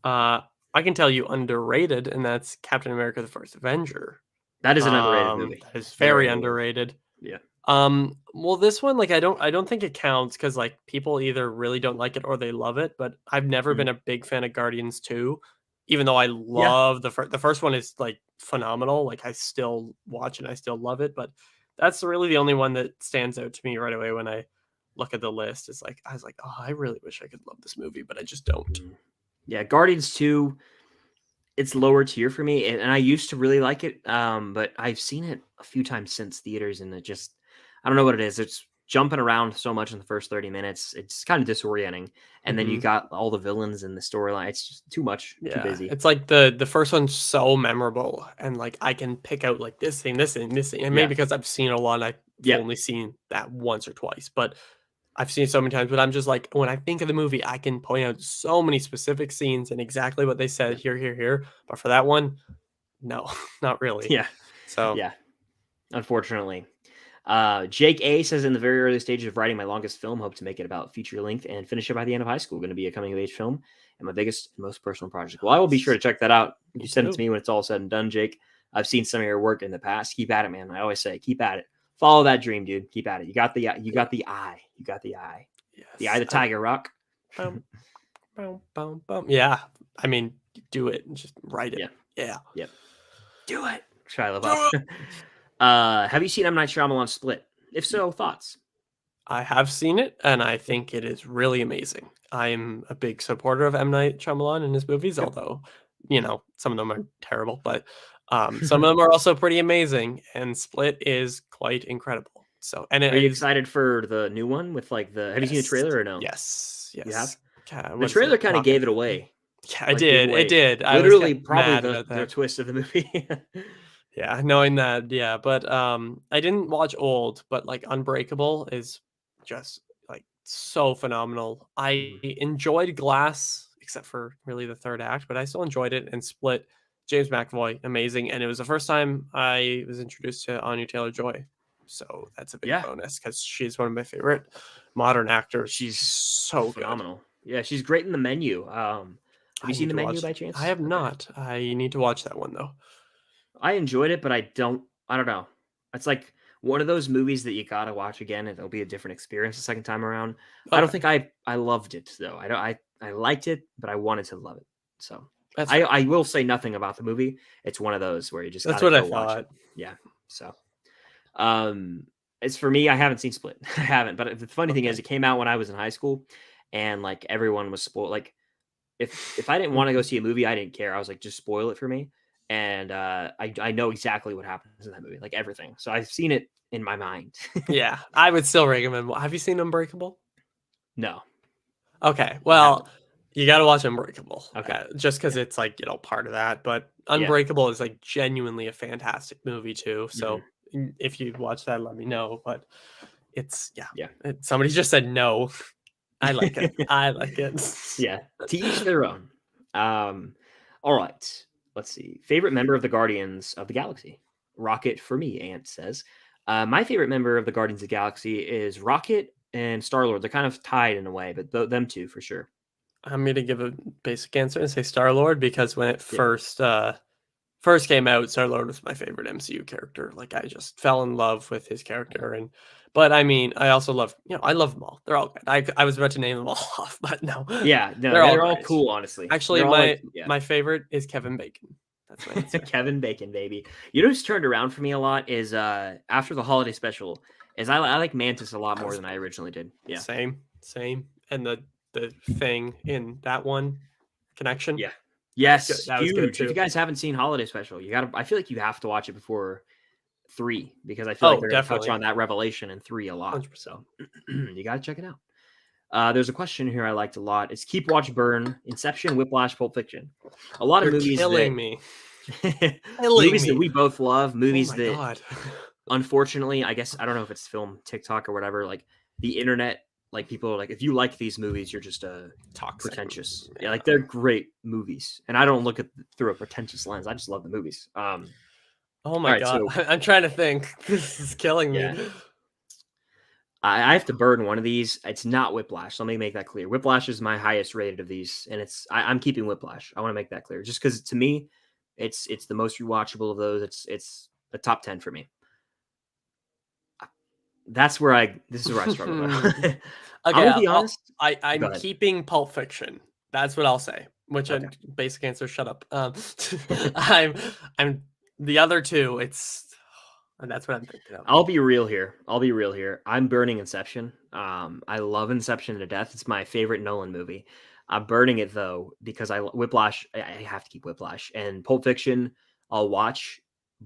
I can tell you underrated, and that's Captain America: The First Avenger. That is an underrated movie. That is very Very underrated. Yeah. Well, this one, like, I don't think it counts because like people either really don't like it or they love it. But I've never been a big fan of Guardians 2, even though I Yeah. love the first one is like phenomenal. Like I still watch and I still love it. But that's really the only one that stands out to me right away when I look at the list. It's like I was like, oh, I really wish I could love this movie, but I just don't. Yeah, Guardians 2, it's lower tier for me, and I used to really like it, but I've seen it a few times since theaters, and it just I don't know what it is. It's jumping around so much in the first 30 minutes. It's kind of disorienting, and then you got all the villains in the storyline. It's just too much, too Yeah, busy. it's like the first one's so memorable, and like I can pick out like this thing, this thing, this thing, and maybe because I've seen a lot, I've only seen that once or twice, but I've seen it so many times. But I'm just like, when I think of the movie, I can point out so many specific scenes and exactly what they said here, here, here. But for that one, no, not really. Yeah, So yeah. Unfortunately, Jake A says in the very early stages of writing my longest film, hope to make it about feature length and finish it by the end of high school. Going to be a coming of age film and my biggest and most personal project. Well, I will be sure to check that out. You send it to me when it's all said and done, Jake. I've seen some of your work in the past. Keep at it, man. I always say, keep at it. Follow that dream, dude. Keep at it. You got the eye. You got the eye. yes. The eye of the tiger, Rock. Boom, boom, boom, boom. Yeah, I mean, do it and just write it. Yeah. Do it. Shia LaBeouf. Have you seen M. Night Shyamalan's Split? If so, thoughts? I have seen it, and I think it is really amazing. I'm a big supporter of M. Night Shyamalan and his movies, although, some of them are terrible, but some of them are also pretty amazing, and Split is quite incredible. So, and Are you excited for the new one with like the? Have you seen the trailer or no? Yes. You have. The trailer kind of gave it away. Yeah, it did. It did. Literally, probably the twist of the movie. Yeah, knowing that, yeah, but I didn't watch Old, but like Unbreakable is just like so phenomenal. I enjoyed Glass, except for really the third act, but I still enjoyed it. And Split, James McAvoy, amazing, and it was the first time I was introduced to Anya Taylor-Joy, so that's a big bonus because she's one of my favorite modern actors. She's so phenomenal. Good. Yeah, she's great in The Menu. Have you seen The Menu by chance? I have not. I need to watch that one though. I enjoyed it, but I don't know. It's like one of those movies that you gotta watch again, and it'll be a different experience the second time around. Okay. I don't think I loved it though. I liked it, but I wanted to love it. So I will say nothing about the movie. It's one of those where you just that's what I watch thought. it. Yeah. So, it's for me. I haven't seen Split. I haven't. But the funny thing is, it came out when I was in high school, and like everyone was spoiled. Like if I didn't want to go see a movie, I didn't care. I was like, just spoil it for me. And I know exactly what happens in that movie, like everything. So I've seen it in my mind. Yeah, I would still recommend. Have you seen Unbreakable? No. Okay, well, you got to watch Unbreakable. Okay, just because it's like part of that. But Unbreakable is like genuinely a fantastic movie too. So if you watch that, let me know. But it's somebody just said no. I like it. I like it. Yeah, to each their own. All right. Let's see. Favorite member of the Guardians of the Galaxy? Rocket for me, Ant says. My favorite member of the Guardians of the Galaxy is Rocket and Star-Lord. They're kind of tied in a way, but them two for sure. I'm going to give a basic answer and say Star-Lord because when it first came out, Star-Lord was my favorite MCU character. Like I just fell in love with his character. But I mean, I also love, I love them all. They're all good. I was about to name them all off, but no. Yeah, no, they're all cool, honestly. Actually, my favorite is Kevin Bacon. That's my answer. Kevin Bacon, baby. You know who's turned around for me a lot is after the holiday special, is I like Mantis a lot more than I originally did. Yeah. Same. And the thing in that one connection. Yeah. Yes, that was huge. If you guys haven't seen Holiday Special, I feel like you have to watch it before 3 because I feel like they're going to touch on that revelation in 3 a lot. 100%. So you got to check it out. There's a question here I liked a lot. It's Keep, Watch, Burn, Inception, Whiplash, Pulp Fiction. A lot of movies killing me. Killing Movies that me. we both love, Oh movies my that god. unfortunately, I guess I don't know if it's film TikTok or whatever, like the internet, like people are like, if you like these movies, you're just Toxic. pretentious. Yeah, Yeah. like they're great movies, and I don't look at through a pretentious lens. I just love the movies. Oh my All right, god. so I'm trying to think. This is killing me. yeah, I have to burn one of these. It's not Whiplash. Let me make that clear. Whiplash is my highest rated of these, and I'm keeping Whiplash. I want to make that clear, just because to me, it's the most rewatchable of those. It's a top 10 for me. This is where I struggle though. I'm Okay, gonna be honest. Go I'm ahead. keeping Pulp Fiction. That's what I'll say. Which Okay. basic answer. Shut up. I'm I'm the other two. And that's what I'm thinking of. I'll be real here. I'm burning Inception. I love Inception to death. It's my favorite Nolan movie. I'm burning it though because Whiplash. I have to keep Whiplash and Pulp Fiction. I'll watch,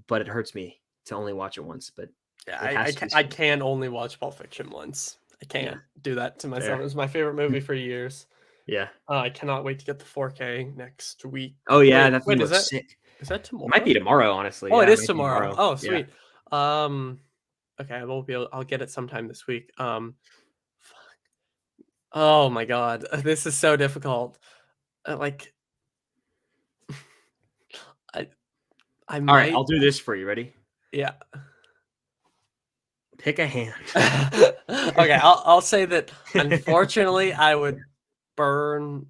but it hurts me to only watch it once. But Yeah, it has to be I seen. can only watch Pulp Fiction once. I Yeah, can't do that to myself. fair. It was my favorite movie for years. Yeah. I cannot wait to get the 4K next week. Oh yeah, Wait, that thing wait, looks sick. is that It might be tomorrow? tomorrow, honestly. Oh, it Yeah, it is might be tomorrow. tomorrow. Oh, Yeah. sweet. Okay, I will be I'll get it sometime this week. Oh my god, this is so difficult. Like I I All right, might I'll do this for you. Ready? yeah. Pick a hand. Okay, I'll say that unfortunately I would burn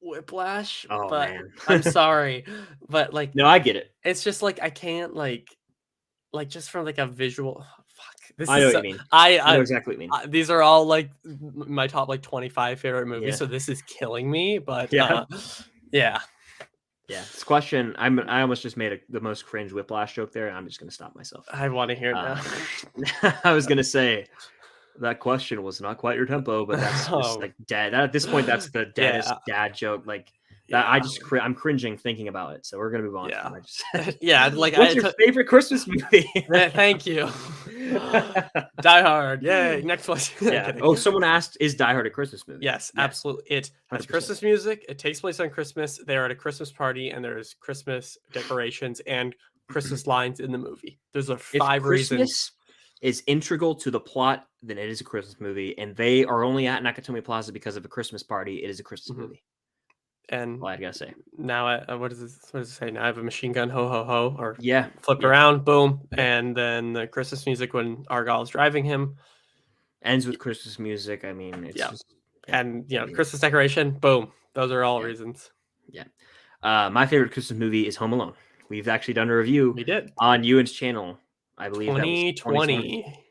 Whiplash, Oh but man. I'm sorry, but like No, I get it. it's just like I can't just from like a visual fuck. This I know is what you so, mean. I know exactly what you mean. these are all like my top like 25 favorite movies, Yeah. so this is killing me, but Yeah. yeah. Yeah. This question, I almost just made the most cringe Whiplash joke there, and I'm just gonna stop myself. I want to hear it now. I was gonna say that question was not quite your tempo, but that's just like dad. At this point, that's the deadest Yeah. dad joke. Like that, Yeah. I'm cringing thinking about it. So we're gonna move on Yeah. from what I just said. Yeah, like What's your favorite Christmas movie? thank you. Die Hard. Yay. Next one. Yeah. Oh, someone asked, "Is Die Hard a Christmas movie?" Yes, absolutely. It has 100%. Christmas music. It takes place on Christmas. They're at a Christmas party, and there's Christmas decorations and Christmas lines in the movie. There's If 5 reasons. Christmas is integral to the plot, then it is a Christmas movie, and they are only at Nakatomi Plaza because of a Christmas party. It is a Christmas movie. And All I gotta say. now, what does it say? Now I have a machine gun, ho ho ho, or Yeah. flipped around, boom, and then the Christmas music when Argyle's driving him. Ends with Christmas music. I mean, it's just and Christmas decoration, boom. Those are all reasons. Yeah. My favorite Christmas movie is Home Alone. We've actually done a review. We did on Ewan's channel. I believe 2020. That was 2020.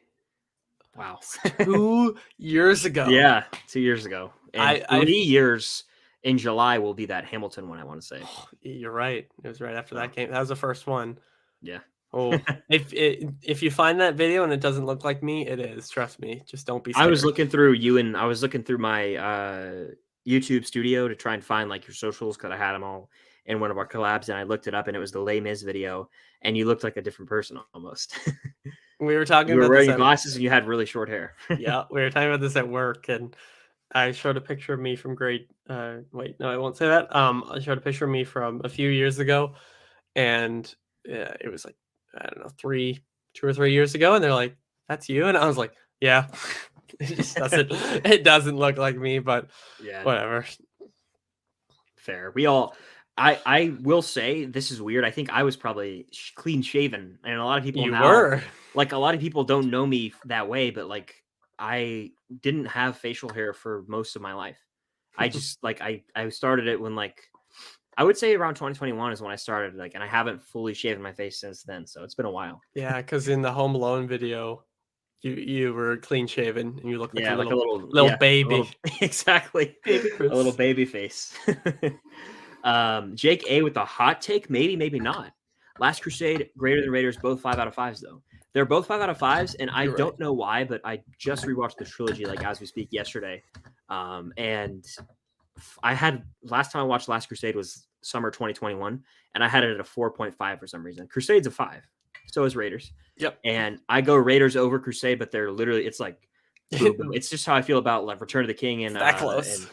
Wow. 2 years ago. Yeah, 2 years ago. And I 3 years in July will be that Hamilton one, I want to say. You're right. It was right after that game. That was the first one. Yeah. Oh, if you find that video and it doesn't look like me, it is. Trust me. Just don't be scared. I was looking through my YouTube studio to try and find like your socials because I had them all in one of our collabs, and I looked it up, and it was the Les Mis video, and you looked like a different person almost. We were talking You were about wearing this glasses and you had really short hair. Yeah, we were talking about this at work, and I showed a picture of me from grade. Wait, no, I won't say that. I showed a picture of me from a few years ago, and it was like I don't know, 2 or 3 years ago, and they're like, "That's you," and I was like, "Yeah." It just doesn't. It doesn't look like me, but Yeah, whatever. Fair. I will say this is weird. I think I was probably clean shaven, and a lot of people were. Like a lot of people don't know me that way, but like I didn't have facial hair for most of my life. I just like I started it when like I would say around 2021 is when I started, like, and I haven't fully shaven my face since then. So it's been a while. Yeah, because in the Home Alone video, you were clean shaven and you look like a like little baby. Exactly. Baby Chris. A little baby face. Jake A with the hot take, maybe not. Last Crusade, greater than Raiders, both 5 out of 5s though. They're both 5 out of 5s, and I don't know why, but I just rewatched the trilogy like as we speak yesterday. And I had last time I watched Last Crusade was summer 2021, and I had it at a 4.5 for some reason. Crusade's a 5, so is Raiders. Yep. And I go Raiders over Crusade, but they're literally it's like boom. It's just how I feel about like Return of the King and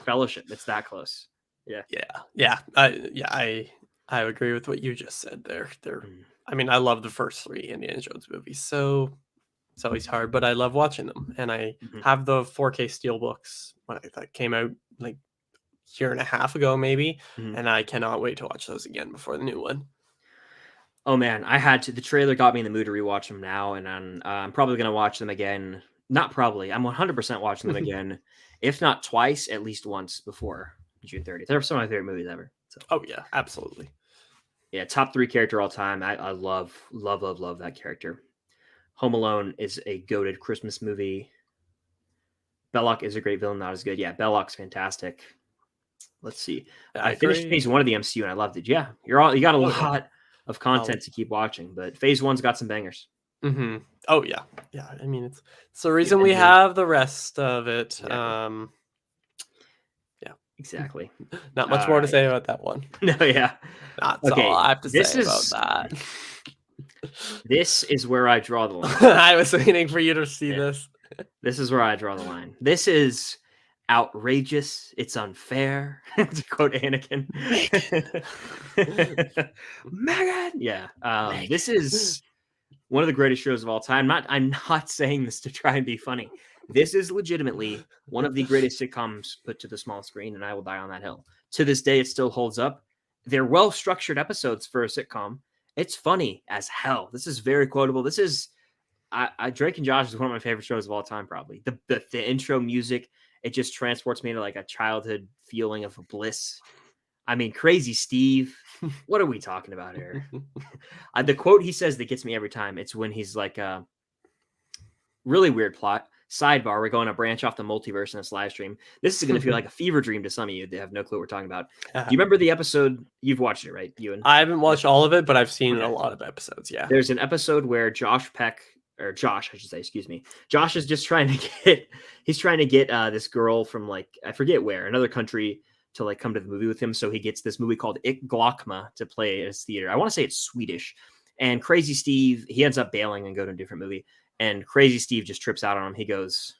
Fellowship. It's that close. Yeah. Yeah. I I agree with what you just said there. Mm, I mean, I love the first 3 Indiana Jones movies, so it's always hard, but I love watching them, and I mhm, have the 4K steelbooks that came out, like, year and a half ago maybe, mhm. and I cannot wait to watch those again before the new one. Oh man, I had to. The trailer got me in the mood to rewatch them now, and I'm probably gonna watch them again. Not probably. I'm 100% watching them again, if not twice, at least once before June 30th. They're some of my favorite movies ever. So Oh, yeah, absolutely. yeah, top 3 character all time. I love, love, love, love that character. Home Alone is a goated Christmas movie. Belloc is a great villain, not as good. Yeah, Belloc's fantastic. Let's see. I I finished agree. phase 1 of the MCU and I loved it. Yeah, you got a Oh, yeah. lot of I'll content to keep watching, but phase 1's got some bangers. Mhm. Oh, yeah. Yeah, I mean, it's the The reason we Avengers. have the rest of it. Exactly. Yeah. Exactly. Not much All more to right. say about that one. No, yeah. That's all Okay. I have to say about that. This is where I draw the line. I was waiting for you to see Yeah. this. This is where I draw the line. This is outrageous. It's unfair. To quote Anakin. Megan. Yeah. This is one of the greatest shows of all time. I'm not saying this to try and be funny. This is legitimately one of the greatest sitcoms put to the small screen, and I will die on that hill. To this day, it still holds up. They're well structured episodes for a sitcom. It's funny as hell. This is very quotable. This is Drake and Josh is one of my favorite shows of all time. Probably the intro music. It just transports me to like a childhood feeling of bliss. I mean, Crazy Steve. What are we talking about here? The quote he says that gets me every time. It's when he's like, really weird plot. Sidebar, we're going to branch off the multiverse in this live stream. This is going to feel like a fever dream to some of you that have no clue what we're talking about. Do you remember the episode? You've watched it, right, Ewan? I haven't watched all of it, but I've seen Okay. a lot of episodes. Yeah. There's an episode where Josh, I should say, excuse me. Josh is just trying to get this girl from like, I forget where, another country to like come to the movie with him. So he gets this movie called Ik Glockma to play at his theater. I want to say it's Swedish. And Crazy Steve, he ends up bailing and go to a different movie. And Crazy Steve just trips out on him. He goes,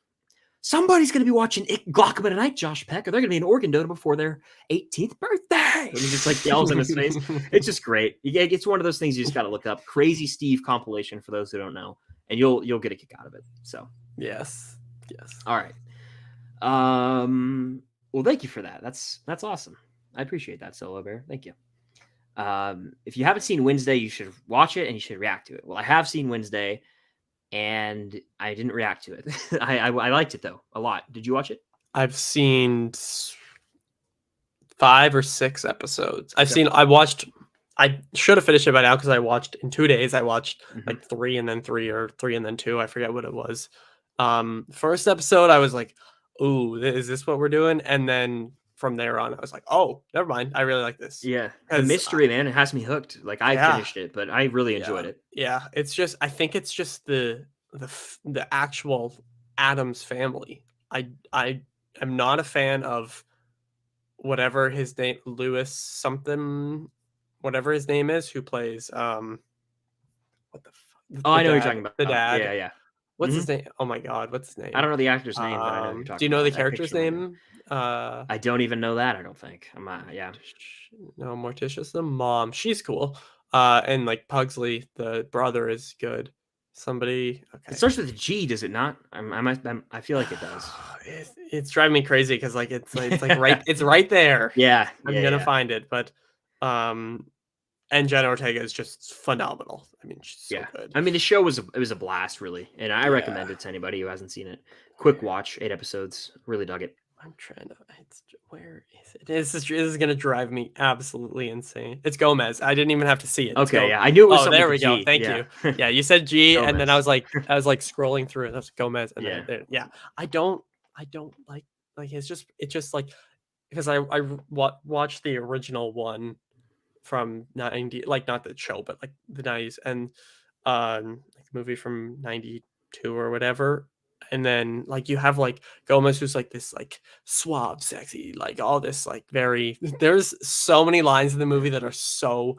"Somebody's going to be watching Ik Glockma tonight, Josh Peck, or they're going to be an organ donor before their 18th birthday." And he just like yells in his face. It's just great. It's one of those things you just got to look up. Crazy Steve compilation for those who don't know, and you'll get a kick out of it. So Yes. all right. Well, thank you for that. That's awesome. I appreciate that, Solo Bear. Thank you. If you haven't seen Wednesday, you should watch it and you should react to it. Well, I have seen Wednesday, and I didn't react to it. I liked it though a lot. Did you watch it? I've seen 5 or 6 episodes. I should have finished it by now because I watched in 2 days. I watched like 3 and then 3 or 3 and then 2. I forget what it was. First episode, I was like, "Ooh, is this what we're doing?" And then from there on, I was like, "Oh, never mind. I really like this." Yeah, the mystery, man, it has me hooked. Like I Yeah, finished it, but I really enjoyed it. yeah. It's just, I think it's just the actual Adams family. I am not a fan of whatever his name, Lewis something, whatever his name is, who plays what the fuck, Oh, I know what you're talking about. the dad. Yeah, yeah. What's Mhm. his name? Oh my god, what's his I name? don't know the actor's name, but I know what you're Do talking you know the about. I character's picture him right now. name? Uh, I don't even know that. I don't think. Yeah. no, Morticia's the mom. She's cool. And like Pugsley, the brother, is good. Somebody. It Okay. starts with a G, does it not? I feel like it does. It's driving me crazy because like it's like right, it's right there. Yeah, I'm yeah, gonna yeah. find it, but and Jenna Ortega is just phenomenal. I mean, she's so Yeah. good. I mean, the show was a blast, really, and I recommend it to anybody who hasn't seen it. Quick watch, 8 episodes. Really dug it. I'm trying to. Where is it? This is gonna drive me absolutely insane. It's Gomez. I didn't even have to see it. It's Okay, yeah, I knew it was Oh, something there with we a go. G. Thank Yeah. you. Yeah, you said G, and then I Gomez. was like scrolling through it. That's Gomez, and Yeah. then yeah. I don't like it's just like, because I watched the original one from 90, like not the show, but like the 90s, and like the movie from 92 or whatever. And then like you have like Gomez, who's like this like suave, sexy, like all this like very, there's so many lines in the movie that are so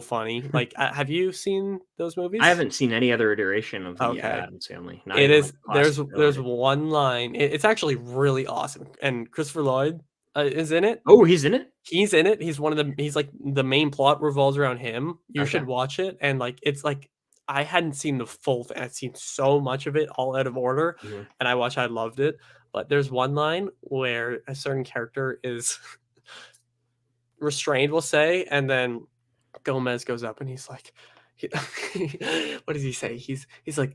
funny. Like have you seen those movies? I haven't seen any other iteration of the Okay. Addams Family. Not It even like is, the classic there's trilogy. one line, it's actually really awesome, and Christopher Lloyd is in it. Oh, he's in it? He's in it. He's one of the. He's like the main plot revolves around him. You Okay. should watch it, and like it's like I hadn't seen the full thing. I'd seen so much of it all out of order, Mhm. and I watched. I loved it. But there's one line where a certain character is restrained, we'll say, and then Gomez goes up and he's like, what does he say? He's like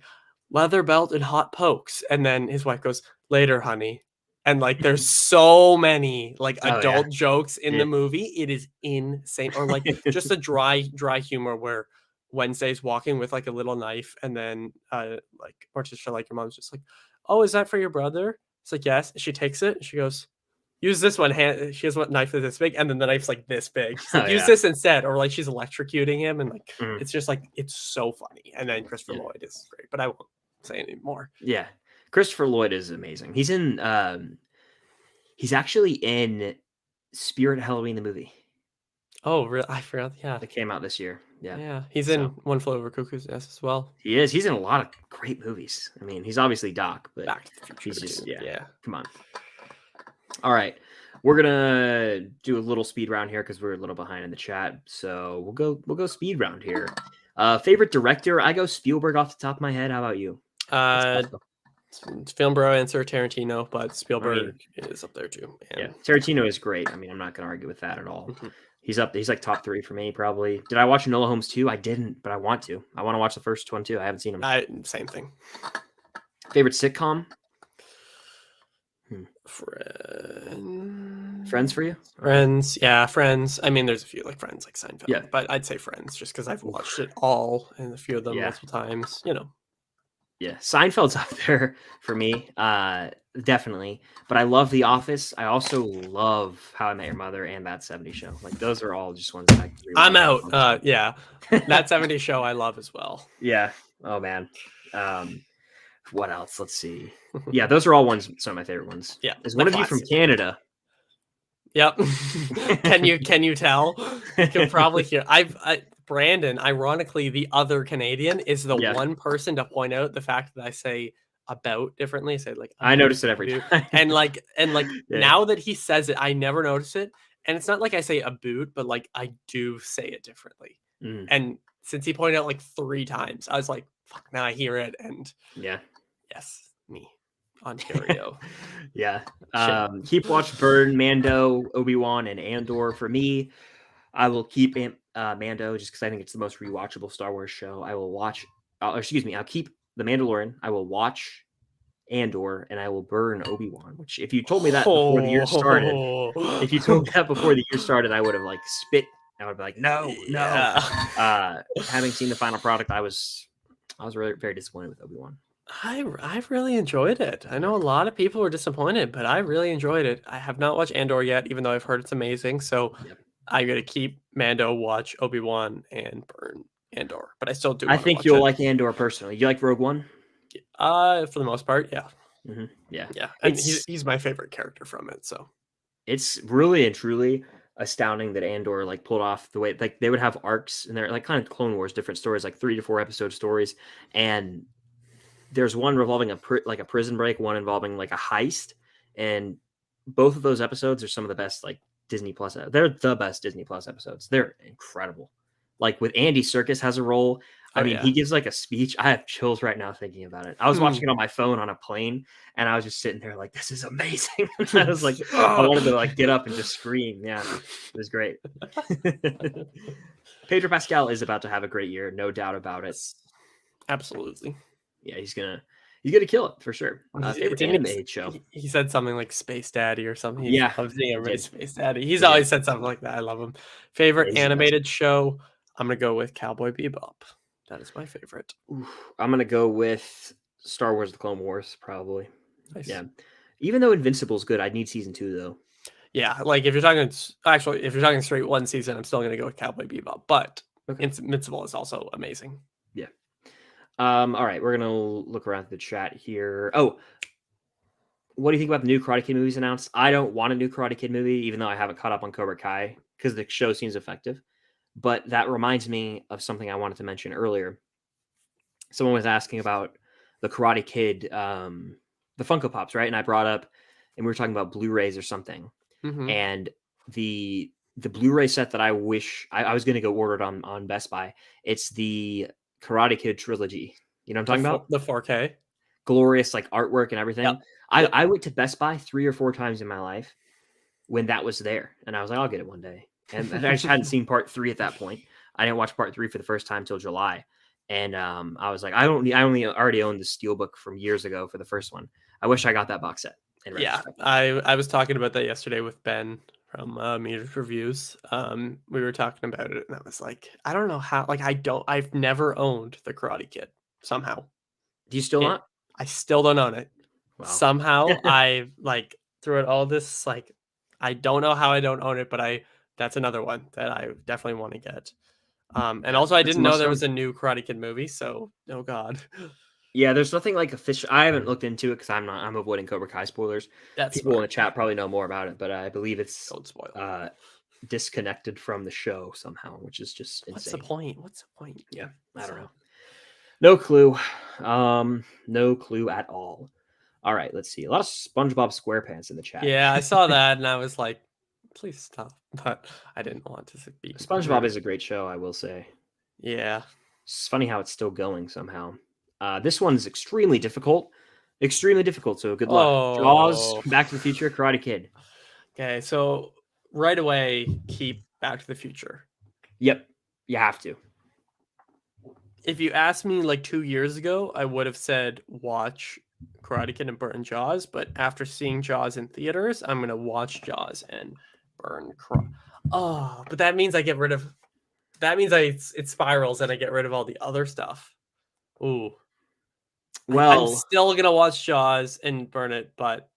leather belt and hot pokes, and then his wife goes later, honey. And like, there's so many like Oh, yeah. adult jokes in Yeah. the movie. It is insane. Or like just a dry humor where Wednesday's walking with like a little knife, and then like Morticia, like your mom's just like, oh, is that for your brother? It's like yes. She takes it. And she goes, use this one hand. She has one knife that's this big, and then the knife's like this big. She's like, Oh, use yeah. this instead, or like she's electrocuting him, and like Mhm. it's just like it's so funny. And then Christopher Yeah. Lloyd is great, but I won't say any more. Yeah. Christopher Lloyd is amazing. He's in, he's actually in Spirit Halloween, the movie Oh, really? I forgot. Yeah, that came out this year. Yeah. yeah. He's in So One Flew Over Cuckoo's Nest as well. he is. He's in a lot of great movies. I mean, he's obviously Doc, but Back to the Future he's just, too. yeah. Yeah. Come on. All right. We're gonna do a little speed round here because we're a little behind in the chat. So we'll go speed round here. Favorite director? I go Spielberg off the top of my head. How about you? Film bro answer Tarantino, but Spielberg I mean, is up there too. Yeah, Tarantino is great. I mean, I'm not gonna argue with that at all. Mhm. He's up. He's like top 3 for me, probably. Did I watch Enola Holmes 2? I didn't, but I want to. I want to watch the first one too. I haven't seen them. Same thing. Favorite sitcom? Friends for you? Friends, yeah, Friends. I mean, there's a few like Friends, like Seinfeld. Yeah. But I'd say Friends just because I've watched it all and a few of them Yeah. multiple times. You know. Yeah, Seinfeld's up there for me, definitely. But I love The Office. I also love How I Met Your Mother and That 70s Show. Like those are all just ones that I can I'm rewatch. out. Yeah, That 70s Show I love as well. Yeah. Oh man. What else? Let's see. Yeah, those are all some of my favorite ones. Yeah, Is one of you from Canada? Yep. Can you tell? You can probably hear. Brandon, ironically, the other Canadian is the one person to point out the fact that I say about differently. I say like I notice it every time. and now that he says it, I never notice it. And it's not like I say a boot, but like I do say it differently. Mm. And since he pointed out like 3 times, I was like, fuck, now I hear it. And yeah. Yes, me. Ontario. Yeah. Keep watch Burn, Mando, Obi-Wan, and Andor. For me, I will keep Mando just because I think it's the most rewatchable Star Wars show. I will watch. I'll keep The Mandalorian. I will watch Andor, and I will burn Obi-Wan. Which, if you told me that before the year started, I would have like spit. I would be like, no. Having seen the final product, I was really very disappointed with Obi-Wan. I've really enjoyed it. I know a lot of people were disappointed, but I really enjoyed it. I have not watched Andor yet, even though I've heard it's amazing. So I'm gonna keep Mando, watch Obi-Wan, and burn Andor. But I still do. I think you'll like Andor personally. You like Rogue One? For the most part, yeah. Mm-hmm. Yeah. And he's my favorite character from it. So it's really and truly astounding that Andor like pulled off the way like they would have arcs and they're like kind of Clone Wars, different stories, like 3 to 4 episode stories, and there's one revolving a prison break, one involving like a heist, and both of those episodes are some of the best like Disney Plus. They're the best Disney Plus episodes. They're incredible. Like with Andy Serkis has a role. He gives like a speech. I have chills right now thinking about it. I was watching it on my phone on a plane, and I was just sitting there like, this is amazing. I was like, I wanted to like get up and just scream. Yeah, it was great. Pedro Pascal is about to have a great year, no doubt about it. Absolutely. Yeah, he's gonna kill it for sure. Favorite animated show. He said something like Space Daddy or something. Yeah, loves being everybody Space Daddy. He's always said something like that. I love him. Favorite animated show. I'm gonna go with Cowboy Bebop. That is my favorite. Oof, I'm gonna go with Star Wars: The Clone Wars, probably. Nice. Yeah, even though Invincible's good, I'd need season 2 though. Yeah, like if you're talking straight one season, I'm still gonna go with Cowboy Bebop. But Invincible is also amazing. Yeah. All right, we're gonna look around the chat here. Oh, what do you think about the new Karate Kid movies announced? I don't want a new Karate Kid movie, even though I haven't caught up on Cobra Kai because the show seems effective. But that reminds me of something I wanted to mention earlier. Someone was asking about the Karate Kid, the Funko Pops, right? And I brought up, and we were talking about Blu-rays or something. Mhm. and the Blu-ray set that I wish I was going to go order it on Best Buy. It's the Karate Kid trilogy. You know what I'm talking about? The 4K. Glorious like artwork and Yep. everything. Yep. I went to Best Buy 3 or 4 times in my life when that was there, and I was like, I'll get it one day. And I just hadn't seen part 3 at that point. I didn't watch part 3 for the first time till July. And I was like, I only already owned the steelbook from years ago for the first one. I wish I got that box set in Yeah, retrospect. I was talking about that yesterday with Ben from Meters Reviews. We were talking about it, and I was like, I don't know how. Like, I've never owned the Karate Kid somehow. Do you still It, not? I still don't own it. Wow. Somehow, I like throughout all this, like, I don't know how I don't own it, but that's another one that I definitely want to get. And Yeah, also, I that's the didn't know most there fun. was a new Karate Kid movie, so oh god, Yeah, there's nothing like official. I haven't looked into it because I'm avoiding Cobra Kai spoilers. that's People in the smart. chat probably know more about it, but I believe it's Don't spoil. disconnected from the show somehow, which is just What's the insane. point? What's the point? Yeah, I don't So, know. No clue. No clue at all. All right, let's see. A lot of SpongeBob SquarePants in the chat. yeah, I saw that and I was like, please stop. But I didn't want to be SpongeBob rude. is a great show, I will say. Yeah. It's funny how it's still going somehow. This one's extremely difficult. Extremely difficult, so good luck. Jaws, Oh. Back to the Future, Karate Kid. Okay, so right away, keep Back to the Future. Yep, you have to. If you asked me like 2 years ago, I would have said watch Karate Kid and burn Jaws. But after seeing Jaws in theaters, I'm gonna watch Jaws and burn. Oh, but that means I get rid of. That means it spirals and I get rid of all the other stuff. Ooh, I'm Well, still gonna watch Jaws and burn it, but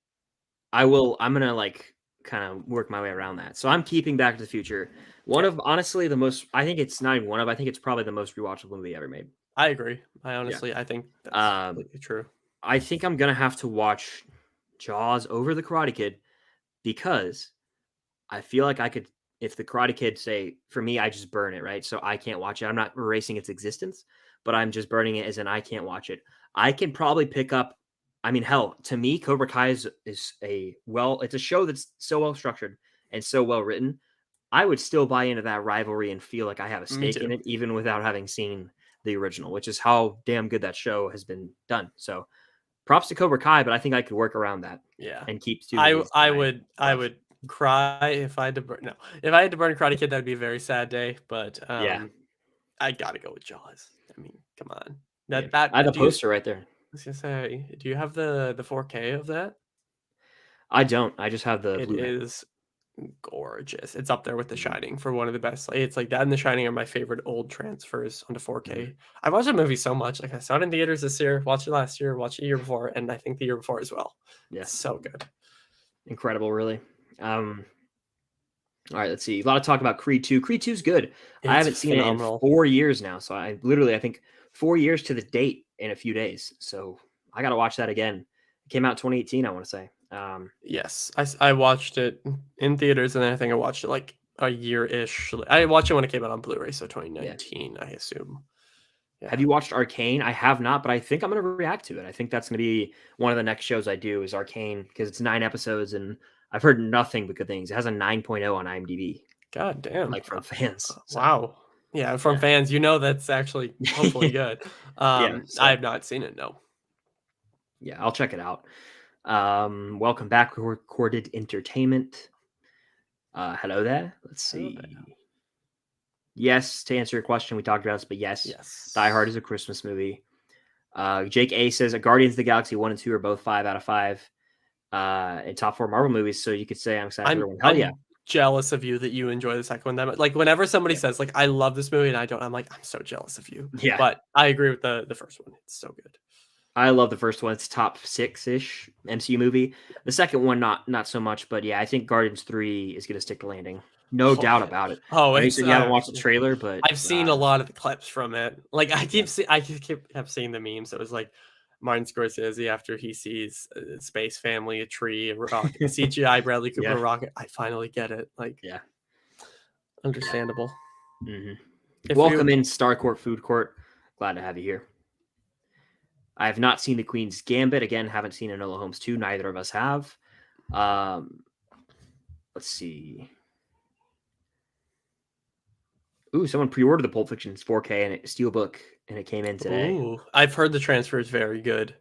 I'm gonna like kind of work my way around that. So I'm keeping Back to the Future. One okay, of honestly the most. I think it's not even one of. I think it's probably the most rewatchable movie ever made. I agree. Yeah. I think that's Um, completely true. I think I'm gonna have to watch Jaws over the Karate Kid because I feel like I could. If the Karate Kid say for me, I just burn it right, so I can't watch it. I'm not erasing its existence, but I'm just burning it as in I can't watch it. I can probably pick up. I mean, hell, to me, Cobra Kai is it's a show that's so well structured and so well written. I would still buy into that rivalry and feel like I have a Me stake in too. it, even without having seen the original, which is how damn good that show has been done. So props to Cobra Kai, but I think I could work around that Yeah, and keep two movies that I I love. would cry if I had to burn. No, if I had to burn Karate Kid, that'd be a very sad day. But Yeah, I gotta go with Jaws. I mean, come on. yeah. That I have a do you? I poster right there. was gonna say, do you have the 4K of that? I don't. I just have the It Blu-ray. is gorgeous. It's up there with The Mhm. Shining for one of the best. Like, it's like that and The Shining are my favorite old transfers onto Mhm. 4K. I watched that movie so much. Like I saw it in theaters this year, watched it last year, watched it the year before, and I think the year before as well. Yeah, It's so good. incredible, really. All right, let's see. A lot of talk about Creed 2. Creed 2 is good. I It's haven't seen it in phenomenal. 4 years now, so I think 4 years to the date in a few days. So I got to watch that again. It came out 2018, I want to say. Yes, I watched it in theaters, and then I think I watched it like a year-ish. I watched it when it came out on Blu-ray, so Yeah. 2019, I assume. Have Yeah. you watched Arcane? I have not, but I think I'm going to react to it. I think that's going to be one of the next shows I do is Arcane because it's 9 episodes and I've heard nothing but good things. It has a 9.0 on IMDb, God damn. like from fans. So Wow. Yeah, from yeah, fans, that's actually hopefully good. yeah. I So have not seen it, no. yeah, I'll check it out. Welcome back, Recorded Entertainment. Hello there. Let's Hello there. see. Yes, to answer your question, we talked about this, but yes, Die Hard Yes. is a Christmas movie. Jake A says Guardians of the Galaxy 1 and 2 are both 5 out of 5 in top 4 Marvel movies. So you could say I'm excited for the one. Hell yeah. I'm jealous of you that you enjoy the second one that much. Like whenever somebody Yeah. says like I love this movie and I don't, I'm like I'm so jealous of you. Yeah. But I agree with the first one. It's so good. I love the first one. It's top 6-ish MCU movie. The second one, not so much, but yeah, I think Guardians 3 is going to stick the landing. No Oh, doubt about it. oh, I know you it's said you haven't watched the trailer, but I've seen a lot of the clips from it. Like yeah. I kept seeing the memes. It was like Martin Scorsese after he sees a space family, a tree, a rocket, CGI Bradley Cooper Yeah. rocket. I finally get it. Like Yeah. understandable. Mm-hmm. If Welcome you in Star Court Food Court. Glad to have you here. I have not seen The Queen's Gambit. Again, haven't seen Enola Holmes 2. Neither of us have. let's see. Ooh, someone pre-ordered the Pulp Fiction's 4K and Steelbook, and it came in today. Ooh, I've heard the transfer is very good.